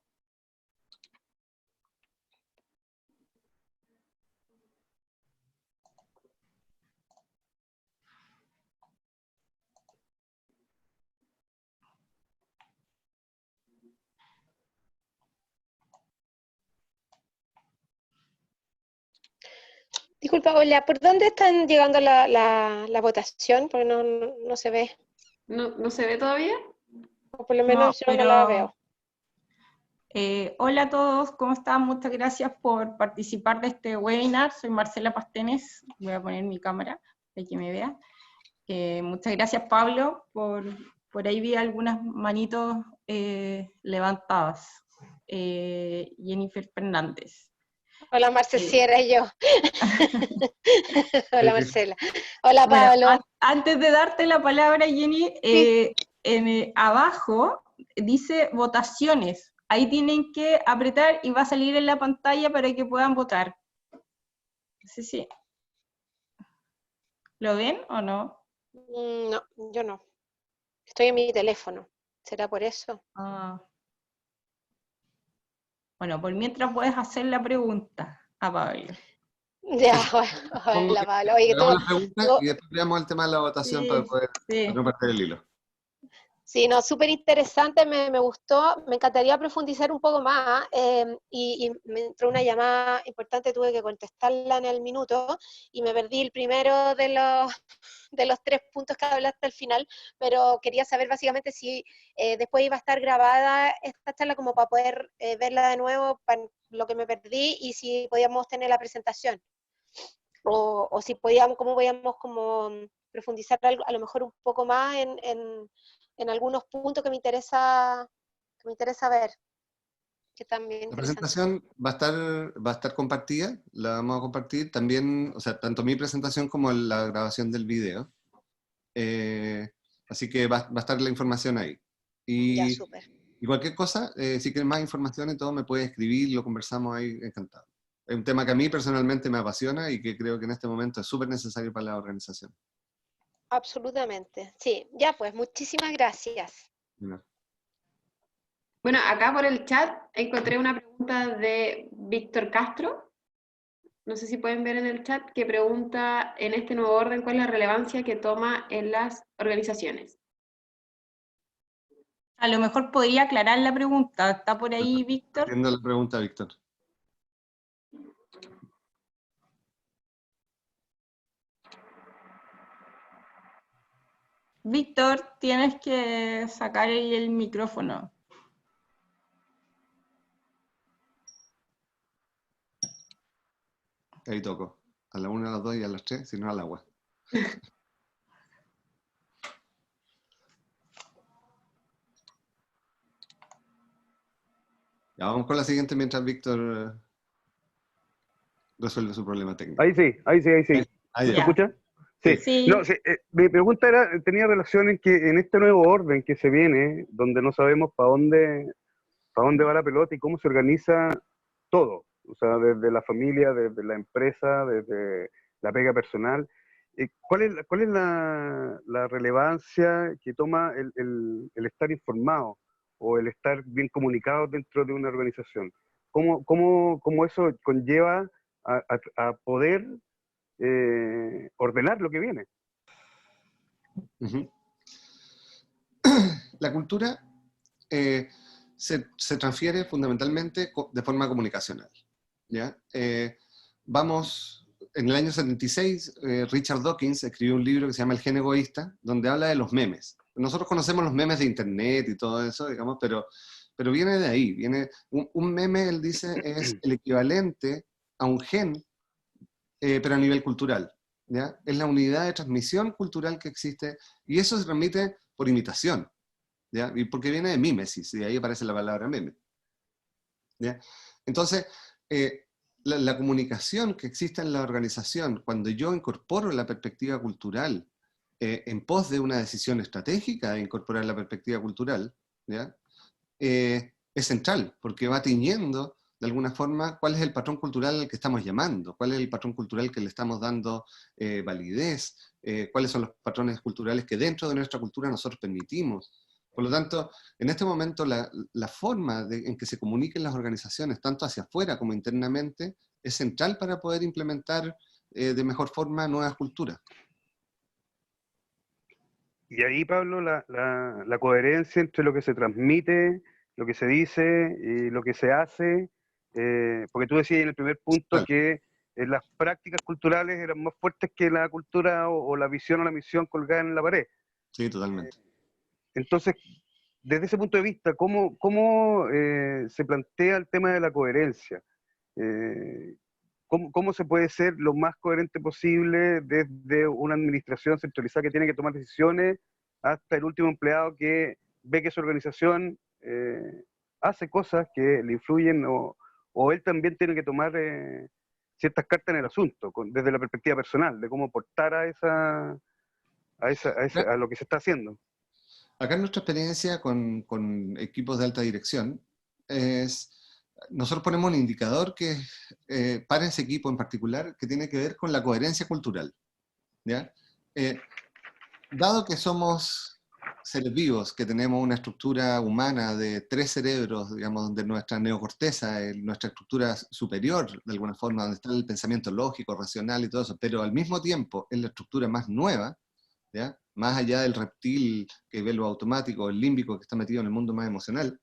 Disculpa, Ola, ¿por dónde están llegando la votación? Porque no se ve. ¿No se ve todavía? O por lo menos yo no la veo. Hola a todos, ¿cómo están? Muchas gracias por participar de este webinar. Soy Marcela Pastenes, voy a poner mi cámara para que me vean. Muchas gracias, Pablo, por ahí vi algunas manitos levantadas. Jennifer Fernández. Hola, Marce, sí, era yo. Hola, Marcela. Hola, Pablo. Bueno, antes de darte la palabra, Jenny, Sí. Abajo dice votaciones. Ahí tienen que apretar y va a salir en la pantalla para que puedan votar. Sí, sí. ¿Lo ven o no? No, yo no. Estoy en mi teléfono. ¿Será por eso? Ah. Bueno, por mientras puedes hacer la pregunta a Pablo. Ya, Sí, supongo hola, que Pablo. Oye, hagamos la pregunta y después veamos el tema de la votación para Sí, poder para sí. no perder el hilo. sí, no, súper interesante, me gustó, me encantaría profundizar un poco más y me entró una llamada importante, tuve que contestarla en el minuto y me perdí el primero de los 3 puntos que hablaste al final, pero quería saber básicamente si después iba a estar grabada esta charla como para poder verla de nuevo, para lo que me perdí, y si podíamos tener la presentación, o si podíamos, cómo podíamos como profundizar algo, a lo mejor un poco más en algunos puntos que me interesa ver, que están bien La interesantes. presentación va a estar compartida, la vamos a compartir también, o sea, tanto mi presentación como la grabación del video. Así que va a estar la información ahí. Ya, Y, súper. y cualquier cosa, si quieren más información y todo, me puede escribir, lo conversamos ahí, encantado. Es un tema que a mí personalmente me apasiona y que creo que en este momento es súper necesario para la organización. Absolutamente. Sí, ya pues, muchísimas gracias. ¿No? Bueno, acá por el chat encontré una pregunta de Víctor Castro. No sé si pueden ver en el chat, que pregunta, en este nuevo orden, ¿cuál es la relevancia que toma en las organizaciones? A lo mejor podría aclarar la pregunta. ¿Está por ahí, Víctor? Entiendo la pregunta, Víctor. Víctor, tienes que sacar ahí el micrófono. Ahí toco. A la 1, a las 2 y a las 3, si no al agua. Ya vamos con la siguiente mientras Víctor resuelve su problema técnico. Ahí sí, ahí sí, ahí sí. Ah, ¿Se ya. escucha? Sí. Sí. No, sí, mi pregunta tenía relación en que en este nuevo orden que se viene, donde no sabemos para dónde va la pelota y cómo se organiza todo, o sea, desde la familia, desde la empresa, desde la pega personal, ¿cuál es la relevancia que toma el estar informado o el estar bien comunicado dentro de una organización? ¿Cómo eso conlleva a poder ordenar lo que viene? Uh-huh. La cultura se transfiere fundamentalmente de forma comunicacional. ¿Ya? En el año 76, Richard Dawkins escribió un libro que se llama El gen egoísta, donde habla de los memes. Nosotros conocemos los memes de internet y todo eso, digamos, pero viene de ahí. Un meme, él dice, es el equivalente a un gen, pero a nivel cultural. ¿Ya? Es la unidad de transmisión cultural que existe, y eso se transmite por imitación. ¿Ya? Y porque viene de mímesis, y de ahí aparece la palabra meme. ¿Ya? Entonces, la comunicación que existe en la organización, cuando yo incorporo la perspectiva cultural en pos de una decisión estratégica de incorporar la perspectiva cultural, ¿ya? Es central, porque va tiñendo de alguna forma cuál es el patrón cultural al que estamos llamando, cuál es el patrón cultural que le estamos dando validez, cuáles son los patrones culturales que dentro de nuestra cultura nosotros permitimos. Por lo tanto, en este momento la forma en que se comuniquen las organizaciones, tanto hacia afuera como internamente, es central para poder implementar de mejor forma nuevas culturas. Y ahí, Pablo, la coherencia entre lo que se transmite, lo que se dice y lo que se hace, porque tú decías en el primer punto Claro. que las prácticas culturales eran más fuertes que la cultura o la visión o la misión colgada en la pared. Sí, totalmente. Entonces, desde ese punto de vista, ¿cómo se plantea el tema de la coherencia? ¿Cómo se puede ser lo más coherente posible desde una administración centralizada que tiene que tomar decisiones hasta el último empleado que ve que su organización hace cosas que le influyen o él también tiene que tomar ciertas cartas en el asunto, desde la perspectiva personal, de cómo aportar a lo que se está haciendo? Acá nuestra experiencia con equipos de alta dirección es, nosotros ponemos un indicador que para ese equipo en particular que tiene que ver con la coherencia cultural. ¿Ya? Eh, Dado que somos seres vivos, que tenemos una estructura humana de 3 cerebros, digamos, donde nuestra neocorteza, nuestra estructura superior, de alguna forma, donde está el pensamiento lógico, racional y todo eso, pero al mismo tiempo es la estructura más nueva, ¿ya? Más allá del reptil que ve lo automático, el límbico que está metido en el mundo más emocional,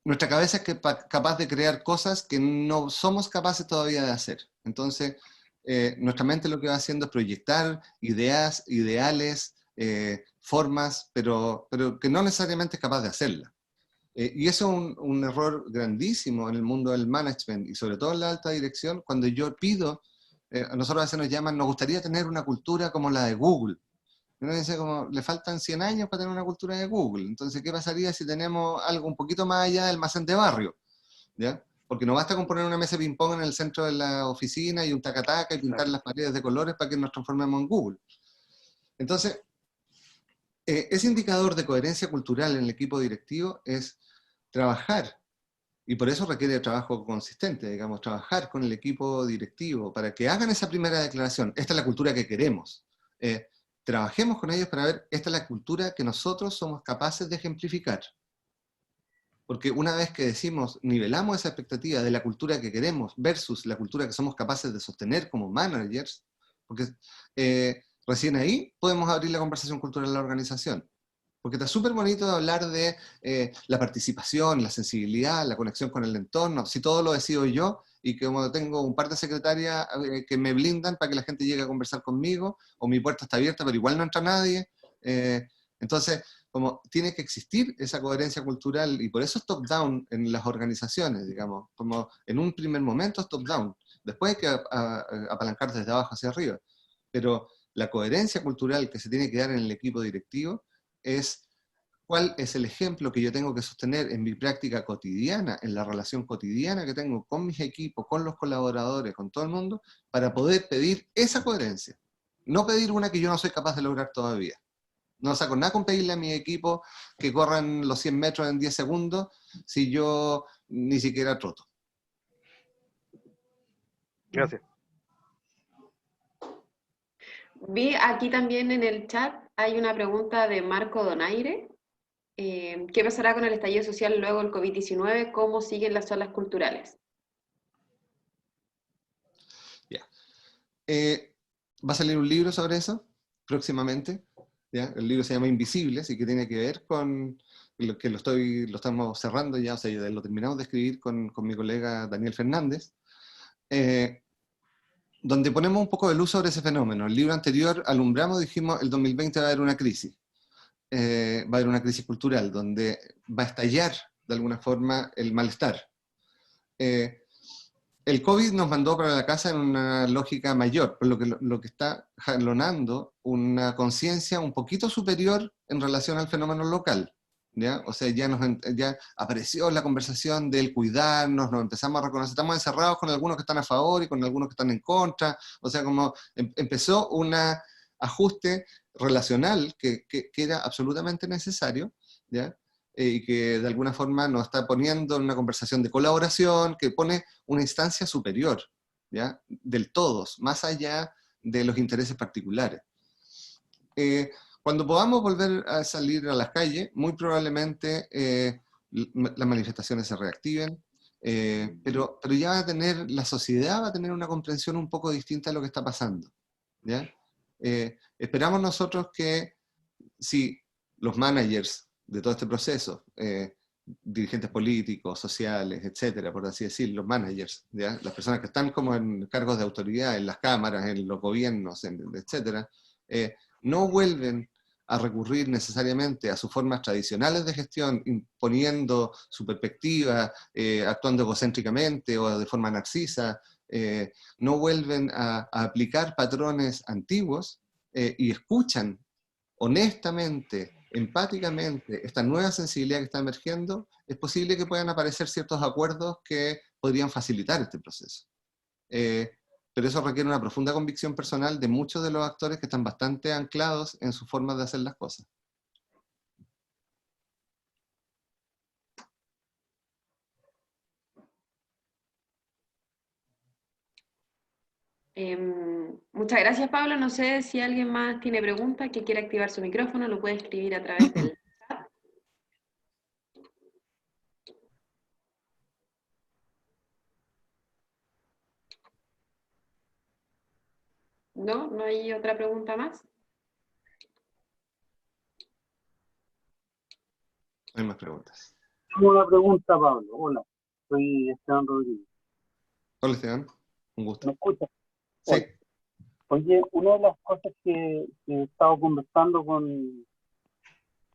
nuestra cabeza es capaz de crear cosas que no somos capaces todavía de hacer. Entonces, nuestra mente lo que va haciendo es proyectar ideas, ideales, formas, pero que no necesariamente es capaz de hacerlas. Y eso es un error grandísimo en el mundo del management, y sobre todo en la alta dirección, cuando yo pido, a nosotros a veces nos llaman, nos gustaría tener una cultura como la de Google. Uno dice como, le faltan 100 años para tener una cultura de Google. Entonces, ¿qué pasaría si tenemos algo un poquito más allá del almacén de barrio? ¿Ya? Porque no basta con poner una mesa de ping-pong en el centro de la oficina y un taca-taca y pintar las paredes de colores para que nos transformemos en Google. Entonces, ese indicador de coherencia cultural en el equipo directivo es trabajar, y por eso requiere trabajo consistente, digamos, trabajar con el equipo directivo para que hagan esa primera declaración. Esta es la cultura que queremos. Trabajemos con ellos para ver, esta es la cultura que nosotros somos capaces de ejemplificar. Porque una vez que decimos, nivelamos esa expectativa de la cultura que queremos versus la cultura que somos capaces de sostener como managers, porque recién ahí podemos abrir la conversación cultural de la organización. Porque está súper bonito hablar de la participación, la sensibilidad, la conexión con el entorno, si todo lo decido yo, y que como tengo un par de secretarias que me blindan para que la gente llegue a conversar conmigo, o mi puerta está abierta pero igual no entra nadie. Entonces, como tiene que existir esa coherencia cultural, y por eso es top-down en las organizaciones, digamos, como en un primer momento es top-down, después hay que apalancar desde abajo hacia arriba, pero la coherencia cultural que se tiene que dar en el equipo directivo es cuál es el ejemplo que yo tengo que sostener en mi práctica cotidiana, en la relación cotidiana que tengo con mis equipos, con los colaboradores, con todo el mundo, para poder pedir esa coherencia. No pedir una que yo no soy capaz de lograr todavía. No saco nada con pedirle a mi equipo que corran los 100 metros en 10 segundos si yo ni siquiera troto. Gracias. Vi aquí también en el chat, hay una pregunta de Marco Donaire. ¿Qué pasará con el estallido social luego del COVID-19? ¿Cómo siguen las olas culturales? Ya. Va a salir un libro sobre eso próximamente. ¿Ya? El libro se llama Invisibles y que tiene que ver con lo que lo estamos cerrando ya, o sea, ya lo terminamos de escribir con mi colega Daniel Fernández, donde ponemos un poco de luz sobre ese fenómeno. El libro anterior alumbramos, dijimos, el 2020 va a haber una crisis. Va a haber una crisis cultural, donde va a estallar de alguna forma el malestar. El COVID nos mandó para la casa en una lógica mayor, por lo que está jalonando una conciencia un poquito superior en relación al fenómeno local. ¿Ya? O sea, ya apareció la conversación del cuidarnos, nos empezamos a reconocer, estamos encerrados con algunos que están a favor y con algunos que están en contra, o sea, como empezó un ajuste relacional que era absolutamente necesario, ¿ya? Y que de alguna forma nos está poniendo en una conversación de colaboración, que pone una instancia superior, ¿ya? Del todos, más allá de los intereses particulares. Cuando podamos volver a salir a las calles, muy probablemente las manifestaciones se reactiven, pero ya va a tener, la sociedad va a tener una comprensión un poco distinta de lo que está pasando, ¿ya? Esperamos nosotros que si los managers de todo este proceso, dirigentes políticos, sociales, etcétera, por así decir, los managers, ¿ya? Las personas que están como en cargos de autoridad, en las cámaras, en los gobiernos, etcétera, no vuelven a recurrir necesariamente a sus formas tradicionales de gestión, imponiendo su perspectiva, actuando egocéntricamente o de forma narcisa, no vuelven a aplicar patrones antiguos y escuchan honestamente, empáticamente, esta nueva sensibilidad que está emergiendo, es posible que puedan aparecer ciertos acuerdos que podrían facilitar este proceso. Pero eso requiere una profunda convicción personal de muchos de los actores que están bastante anclados en su forma de hacer las cosas. Muchas gracias, Pablo. No sé si alguien más tiene preguntas, que quiere activar su micrófono, lo puede escribir a través del chat. ¿No? ¿No hay otra pregunta más? No hay más preguntas. Tengo una pregunta, Pablo. Hola, soy Esteban Rodríguez. Hola, Esteban. Un ¿Me gusto. escuchas? Sí. Oye, una de las cosas que he estado conversando con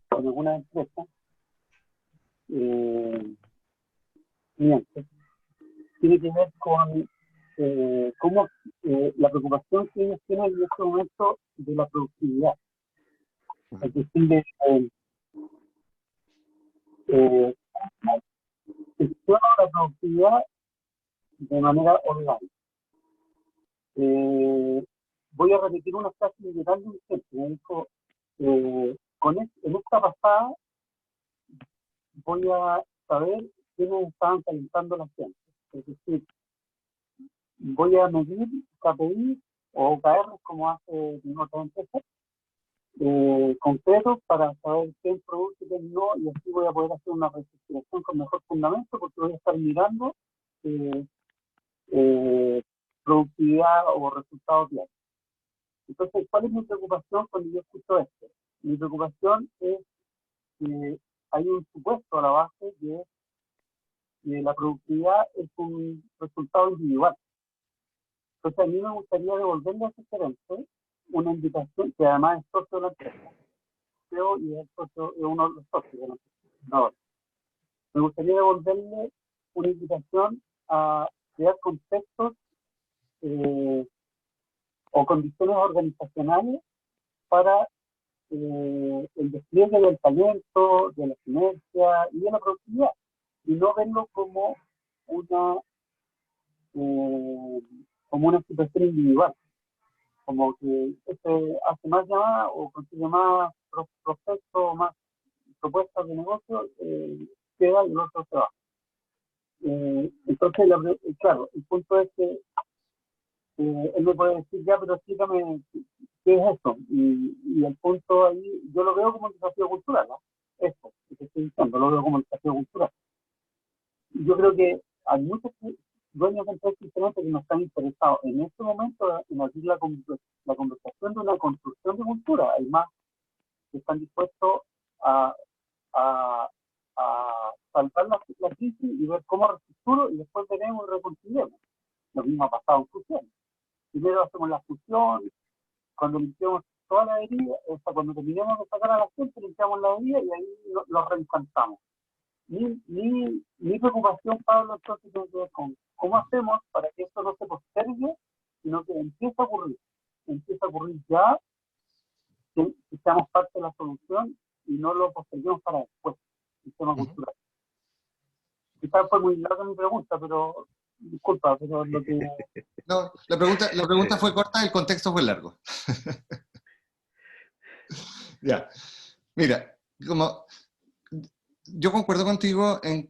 algunas empresas, clientes, tiene que ver con cómo la preocupación que ellos tienen en este momento de la productividad. Es decir, gestiona la productividad de manera online. Voy a repetir una frase literal de un jefe. Me dijo, en esta pasada voy a saber quiénes estaban calentando la gente. Es decir, voy a medir KPI o OKR, como hace en otras empresas, concretos para saber quién produce, quién no, y así voy a poder hacer una reestructuración con mejor fundamento, porque voy a estar mirando productividad o resultados diarios. Entonces, ¿cuál es mi preocupación cuando yo escucho esto? Mi preocupación es que hay un supuesto a la base de que la productividad es un resultado individual. Entonces, a mí me gustaría devolverle a ese gerente una invitación, que además es socio de la empresa, creo, y es uno de los socios de la empresa. No, me gustaría devolverle una invitación a crear contextos o condiciones organizacionales para el despliegue del talento, de la sinergia y de la productividad, y no verlo como una situación individual, como que este hace más llamadas o consigue más prospectos, más propuestas de negocio, queda y el otro se va. Entonces, claro, el punto es que él me puede decir, ya, pero explícame qué es eso. Y el punto ahí, yo lo veo como un desafío cultural, ¿no? Esto que te estoy diciendo, lo veo como un desafío cultural. Y yo creo que hay muchos dueños de empresas diferentes que no están interesados en este momento en abrir la conversación de una construcción de cultura. Hay más que están dispuestos a saltar la crisis y ver cómo reestructuro y después veremos y reconciliemos. Lo mismo ha pasado en fusión. Primero hacemos la fusión, cuando limpiamos toda la herida, o sea, cuando terminemos de sacar a la gente, limpiamos la herida y ahí lo reencantamos. Mi preocupación, Pablo, entonces tiene que ver con cómo hacemos para que esto no se postergue, sino que empiece a ocurrir ya, que seamos parte de la solución y no lo posterguemos para después, el tema cultural. Quizás fue muy larga mi pregunta, pero disculpa, pero lo que... No, la pregunta fue corta, el contexto fue largo. Ya. Mira, yo concuerdo contigo en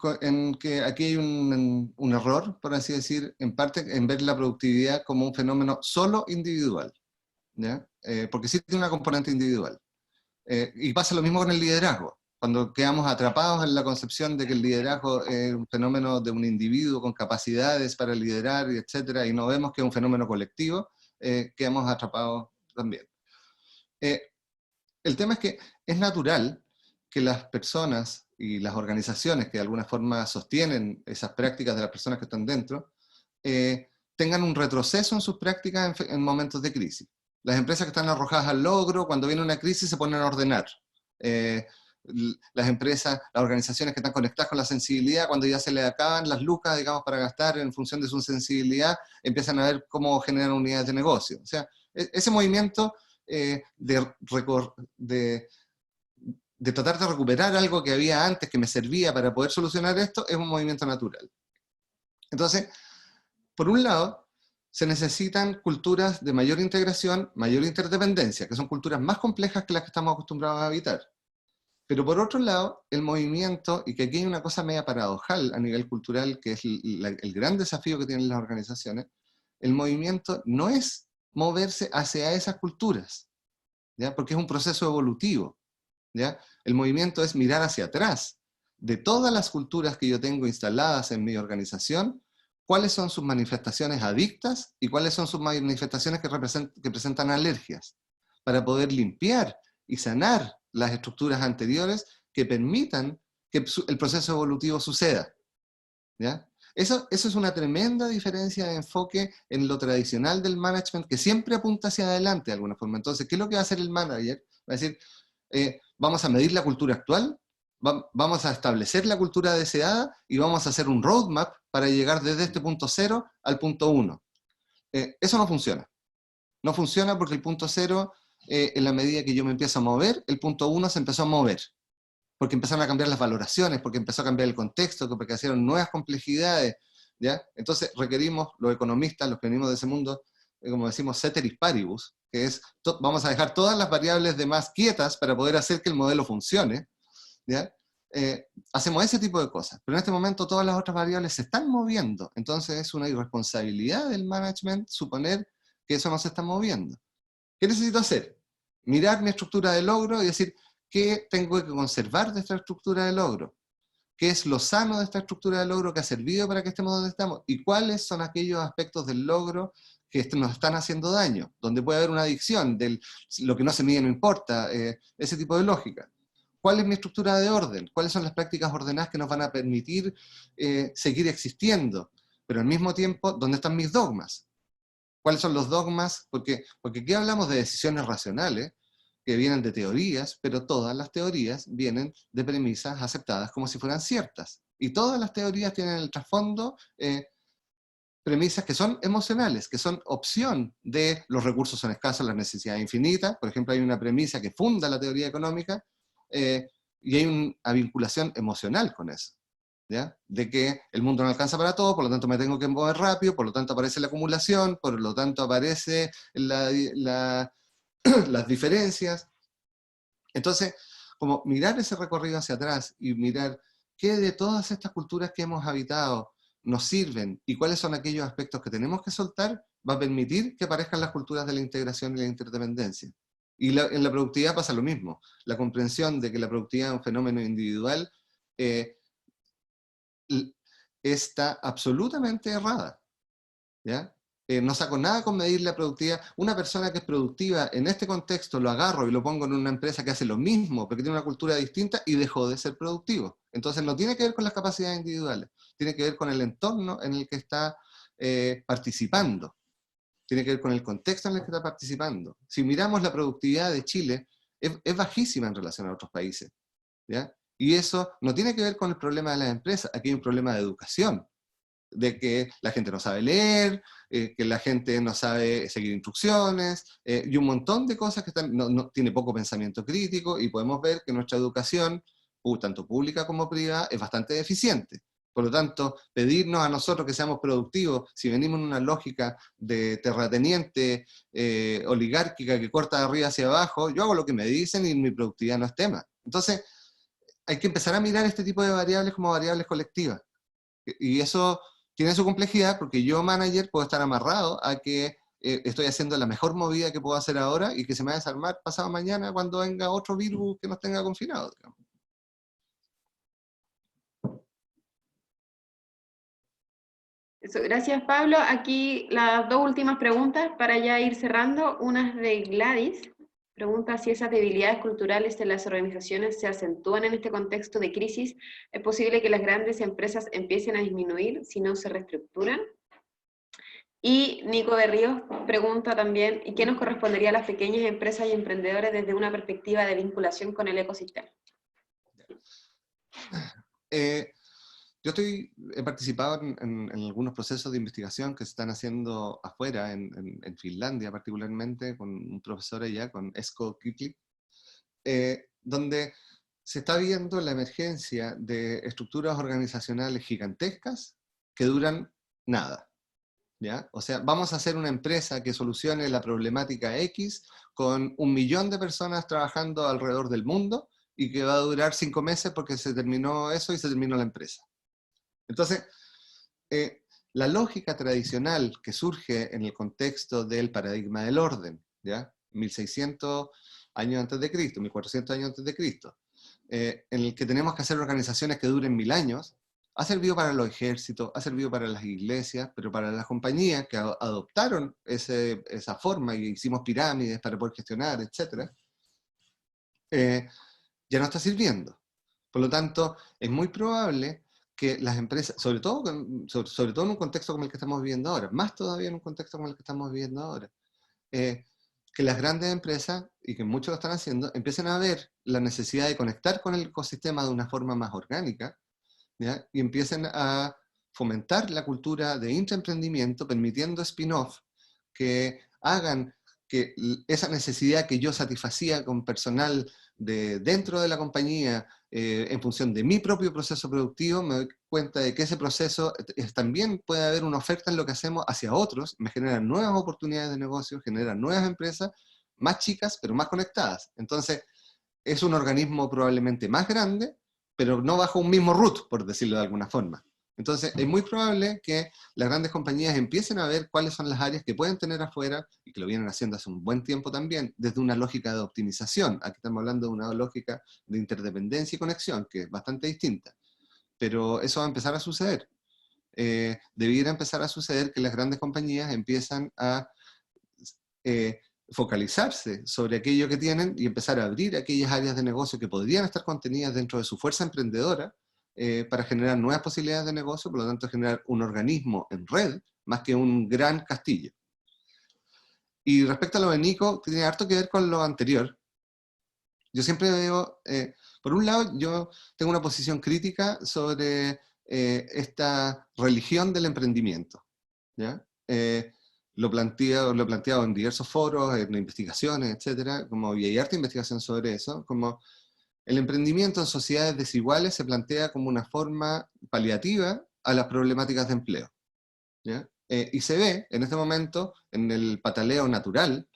que aquí hay un error, por así decir, en parte en ver la productividad como un fenómeno solo individual, ¿ya? Porque sí tiene una componente individual. Y pasa lo mismo con el liderazgo. Cuando quedamos atrapados en la concepción de que el liderazgo es un fenómeno de un individuo con capacidades para liderar, etcétera, y no vemos que es un fenómeno colectivo, quedamos atrapados también. El tema es que es natural que las personas y las organizaciones que de alguna forma sostienen esas prácticas de las personas que están dentro, tengan un retroceso en sus prácticas en momentos de crisis. Las empresas que están arrojadas al logro, cuando viene una crisis se ponen a ordenar. Las empresas, las organizaciones que están conectadas con la sensibilidad, cuando ya se les acaban las lucas, digamos, para gastar en función de su sensibilidad, empiezan a ver cómo generan unidades de negocio. O sea, ese movimiento de tratar de recuperar algo que había antes que me servía para poder solucionar esto, es un movimiento natural. Entonces, por un lado, se necesitan culturas de mayor integración, mayor interdependencia, que son culturas más complejas que las que estamos acostumbrados a habitar. Pero por otro lado, el movimiento, y que aquí hay una cosa media paradojal a nivel cultural, que es el gran desafío que tienen las organizaciones, el movimiento no es moverse hacia esas culturas, ¿ya? Porque es un proceso evolutivo, ¿ya? El movimiento es mirar hacia atrás. De todas las culturas que yo tengo instaladas en mi organización, ¿cuáles son sus manifestaciones adictas y cuáles son sus manifestaciones que presentan alergias? Para poder limpiar y sanar las estructuras anteriores que permitan que el proceso evolutivo suceda, ¿ya? Eso es una tremenda diferencia de enfoque en lo tradicional del management, que siempre apunta hacia adelante de alguna forma. Entonces, ¿qué es lo que va a hacer el manager? Va a decir, vamos a medir la cultura actual, vamos a establecer la cultura deseada y vamos a hacer un roadmap para llegar desde este punto 0 al punto 1. Eso no funciona. No funciona porque el punto 0, en la medida que yo me empiezo a mover, el punto 1 se empezó a mover. Porque empezaron a cambiar las valoraciones, porque empezó a cambiar el contexto, porque hicieron nuevas complejidades, ¿ya? Entonces requerimos, los economistas, los que venimos de ese mundo, como decimos, ceteris paribus, que es, vamos a dejar todas las variables demás quietas para poder hacer que el modelo funcione, ¿ya? Hacemos ese tipo de cosas, pero en este momento todas las otras variables se están moviendo, entonces es una irresponsabilidad del management suponer que eso no se está moviendo. ¿Qué necesito hacer? Mirar mi estructura de logro y decir, ¿qué tengo que conservar de esta estructura de logro? ¿Qué es lo sano de esta estructura de logro que ha servido para que estemos donde estamos? ¿Y cuáles son aquellos aspectos del logro que nos están haciendo daño? Donde puede haber una adicción, lo que no se mide no importa, ese tipo de lógica. ¿Cuál es mi estructura de orden? ¿Cuáles son las prácticas ordenadas que nos van a permitir seguir existiendo? Pero al mismo tiempo, ¿dónde están mis dogmas? ¿Cuáles son los dogmas? Porque aquí hablamos de decisiones racionales, que vienen de teorías, pero todas las teorías vienen de premisas aceptadas como si fueran ciertas. Y todas las teorías tienen en el trasfondo premisas que son emocionales, que son opción de los recursos son escasos, las necesidades infinitas. Por ejemplo, hay una premisa que funda la teoría económica y hay una vinculación emocional con eso, ¿ya? De que el mundo no alcanza para todo, por lo tanto me tengo que mover rápido, por lo tanto aparece la acumulación, por lo tanto aparece las diferencias. Entonces, como mirar ese recorrido hacia atrás y mirar qué de todas estas culturas que hemos habitado nos sirven y cuáles son aquellos aspectos que tenemos que soltar, va a permitir que aparezcan las culturas de la integración y la interdependencia. Y en la productividad pasa lo mismo. La comprensión de que la productividad es un fenómeno individual está absolutamente errada, ¿ya? No saco nada con medir la productividad. Una persona que es productiva en este contexto lo agarro y lo pongo en una empresa que hace lo mismo, porque tiene una cultura distinta y dejó de ser productivo. Entonces no tiene que ver con las capacidades individuales, tiene que ver con el entorno en el que está participando, tiene que ver con el contexto en el que está participando. Si miramos la productividad de Chile, es bajísima en relación a otros países, ¿ya? Y eso no tiene que ver con el problema de las empresas, aquí hay un problema de educación, de que la gente no sabe leer, que la gente no sabe seguir instrucciones, y un montón de cosas que tiene poco pensamiento crítico, y podemos ver que nuestra educación, tanto pública como privada, es bastante deficiente. Por lo tanto, pedirnos a nosotros que seamos productivos, si venimos en una lógica de terrateniente, oligárquica, que corta de arriba hacia abajo, yo hago lo que me dicen y mi productividad no es tema. Entonces, hay que empezar a mirar este tipo de variables como variables colectivas. Y eso tiene su complejidad porque yo, manager, puedo estar amarrado a que estoy haciendo la mejor movida que puedo hacer ahora y que se me va a desarmar pasado mañana cuando venga otro virus que nos tenga confinados, digamos. Eso, gracias, Pablo. Aquí las dos últimas preguntas para ya ir cerrando. Una es de Gladys. Pregunta si esas debilidades culturales de las organizaciones se acentúan en este contexto de crisis. ¿Es posible que las grandes empresas empiecen a disminuir si no se reestructuran? Y Nico de Ríos pregunta también, ¿y qué nos correspondería a las pequeñas empresas y emprendedores desde una perspectiva de vinculación con el ecosistema? Yo he participado en algunos procesos de investigación que se están haciendo afuera, en Finlandia particularmente, con un profesor allá, con Esko Kyklik, donde se está viendo la emergencia de estructuras organizacionales gigantescas que duran nada, ¿ya? O sea, vamos a hacer una empresa que solucione la problemática X con 1 millón de personas trabajando alrededor del mundo y que va a durar 5 meses porque se terminó eso y se terminó la empresa. Entonces, la lógica tradicional que surge en el contexto del paradigma del orden, ¿ya? 1600 años antes de Cristo, 1400 años antes de Cristo, en el que tenemos que hacer organizaciones que duren 1000 años, ha servido para los ejércitos, ha servido para las iglesias, pero para las compañías que adoptaron esa forma y hicimos pirámides para poder gestionar, etc., ya no está sirviendo. Por lo tanto, es muy probable que las empresas, sobre todo en un contexto como el que estamos viviendo ahora, más todavía en un contexto como el que estamos viviendo ahora, que las grandes empresas, y que muchos lo están haciendo, empiecen a ver la necesidad de conectar con el ecosistema de una forma más orgánica, ¿ya? Y empiecen a fomentar la cultura de intraemprendimiento, permitiendo spin-off que hagan que esa necesidad que yo satisfacía con personal dentro de la compañía, en función de mi propio proceso productivo, me doy cuenta de que ese proceso también puede haber una oferta en lo que hacemos hacia otros, me generan nuevas oportunidades de negocio, generan nuevas empresas, más chicas, pero más conectadas. Entonces, es un organismo probablemente más grande, pero no bajo un mismo root, por decirlo de alguna forma. Entonces, es muy probable que las grandes compañías empiecen a ver cuáles son las áreas que pueden tener afuera, y que lo vienen haciendo hace un buen tiempo también, desde una lógica de optimización. Aquí estamos hablando de una lógica de interdependencia y conexión, que es bastante distinta. Pero eso va a empezar a suceder. Debiera empezar a suceder que las grandes compañías empiezan a focalizarse sobre aquello que tienen y empezar a abrir aquellas áreas de negocio que podrían estar contenidas dentro de su fuerza emprendedora, para generar nuevas posibilidades de negocio, por lo tanto generar un organismo en red, más que un gran castillo. Y respecto a lo de Nico, tiene harto que ver con lo anterior. Yo siempre veo, por un lado, yo tengo una posición crítica sobre esta religión del emprendimiento, ¿ya? Lo he planteado en diversos foros, en investigaciones, etcétera, y hay harta investigación sobre eso, como el emprendimiento en sociedades desiguales se plantea como una forma paliativa a las problemáticas de empleo, ¿ya? Y se ve en este momento en el pataleo natural,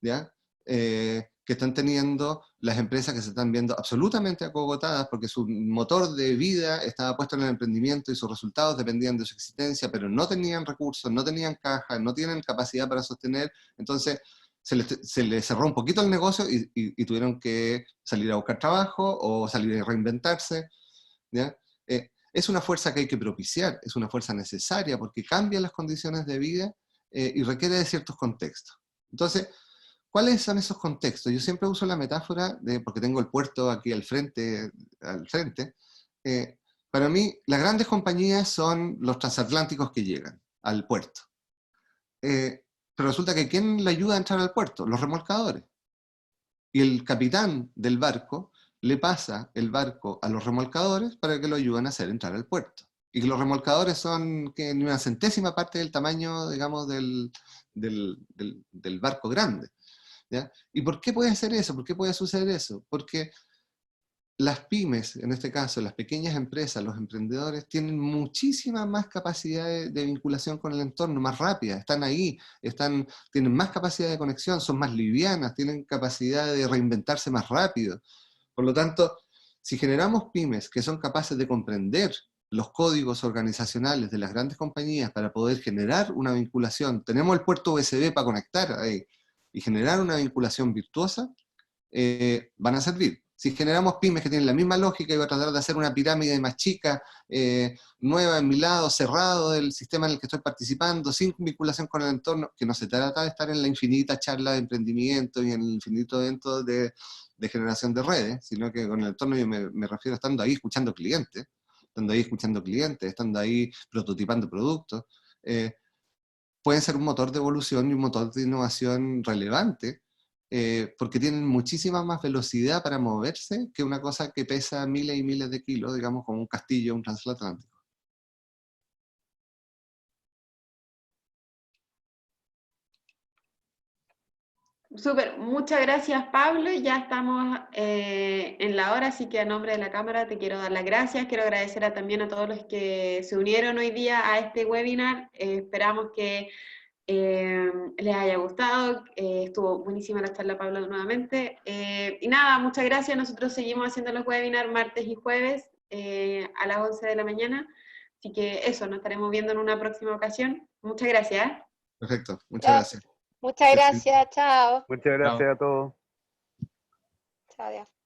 ¿ya? Que están teniendo las empresas, que se están viendo absolutamente acogotadas porque su motor de vida estaba puesto en el emprendimiento y sus resultados dependían de su existencia, pero no tenían recursos, no tenían caja, no tienen capacidad para sostener. Entonces se les cerró un poquito el negocio y tuvieron que salir a buscar trabajo o salir a reinventarse, ¿ya? Es una fuerza que hay que propiciar, es una fuerza necesaria porque cambia las condiciones de vida, y requiere de ciertos contextos. Entonces, ¿cuáles son esos contextos? Yo siempre uso la metáfora, porque tengo el puerto aquí al frente, para mí las grandes compañías son los transatlánticos que llegan al puerto. Pero resulta que ¿quién le ayuda a entrar al puerto? Los remolcadores. Y el capitán del barco le pasa el barco a los remolcadores para que lo ayuden a hacer entrar al puerto. Y que los remolcadores son en una centésima parte del tamaño, digamos, del barco grande, ¿ya? ¿Y por qué puede ser eso? ¿Por qué puede suceder eso? Porque las pymes, en este caso, las pequeñas empresas, los emprendedores, tienen muchísima más capacidad de vinculación con el entorno, más rápida, están ahí, tienen más capacidad de conexión, son más livianas, tienen capacidad de reinventarse más rápido. Por lo tanto, si generamos pymes que son capaces de comprender los códigos organizacionales de las grandes compañías para poder generar una vinculación, tenemos el puerto USB para conectar ahí, y generar una vinculación virtuosa, van a servir. Si generamos pymes que tienen la misma lógica y voy a tratar de hacer una pirámide más chica, nueva en mi lado, cerrado del sistema en el que estoy participando, sin vinculación con el entorno, que no se trata de estar en la infinita charla de emprendimiento y en el infinito evento de generación de redes, sino que con el entorno yo me refiero a estando ahí escuchando clientes, estando ahí prototipando productos, pueden ser un motor de evolución y un motor de innovación relevante, porque tienen muchísima más velocidad para moverse que una cosa que pesa miles y miles de kilos, digamos, como un castillo, un transatlántico. Súper, muchas gracias Pablo, ya estamos en la hora, así que a nombre de la Cámara te quiero dar las gracias, quiero agradecer también a todos los que se unieron hoy día a este webinar, esperamos que les haya gustado, estuvo buenísima la charla Pablo nuevamente, y nada, muchas gracias, nosotros seguimos haciendo los webinars martes y jueves a las 11 de la mañana, Así que eso, nos estaremos viendo en una próxima ocasión. Muchas gracias. Perfecto, muchas Ya. gracias. Muchas Sí, sí. gracias, chao. Muchas gracias a todos. Chao, adiós.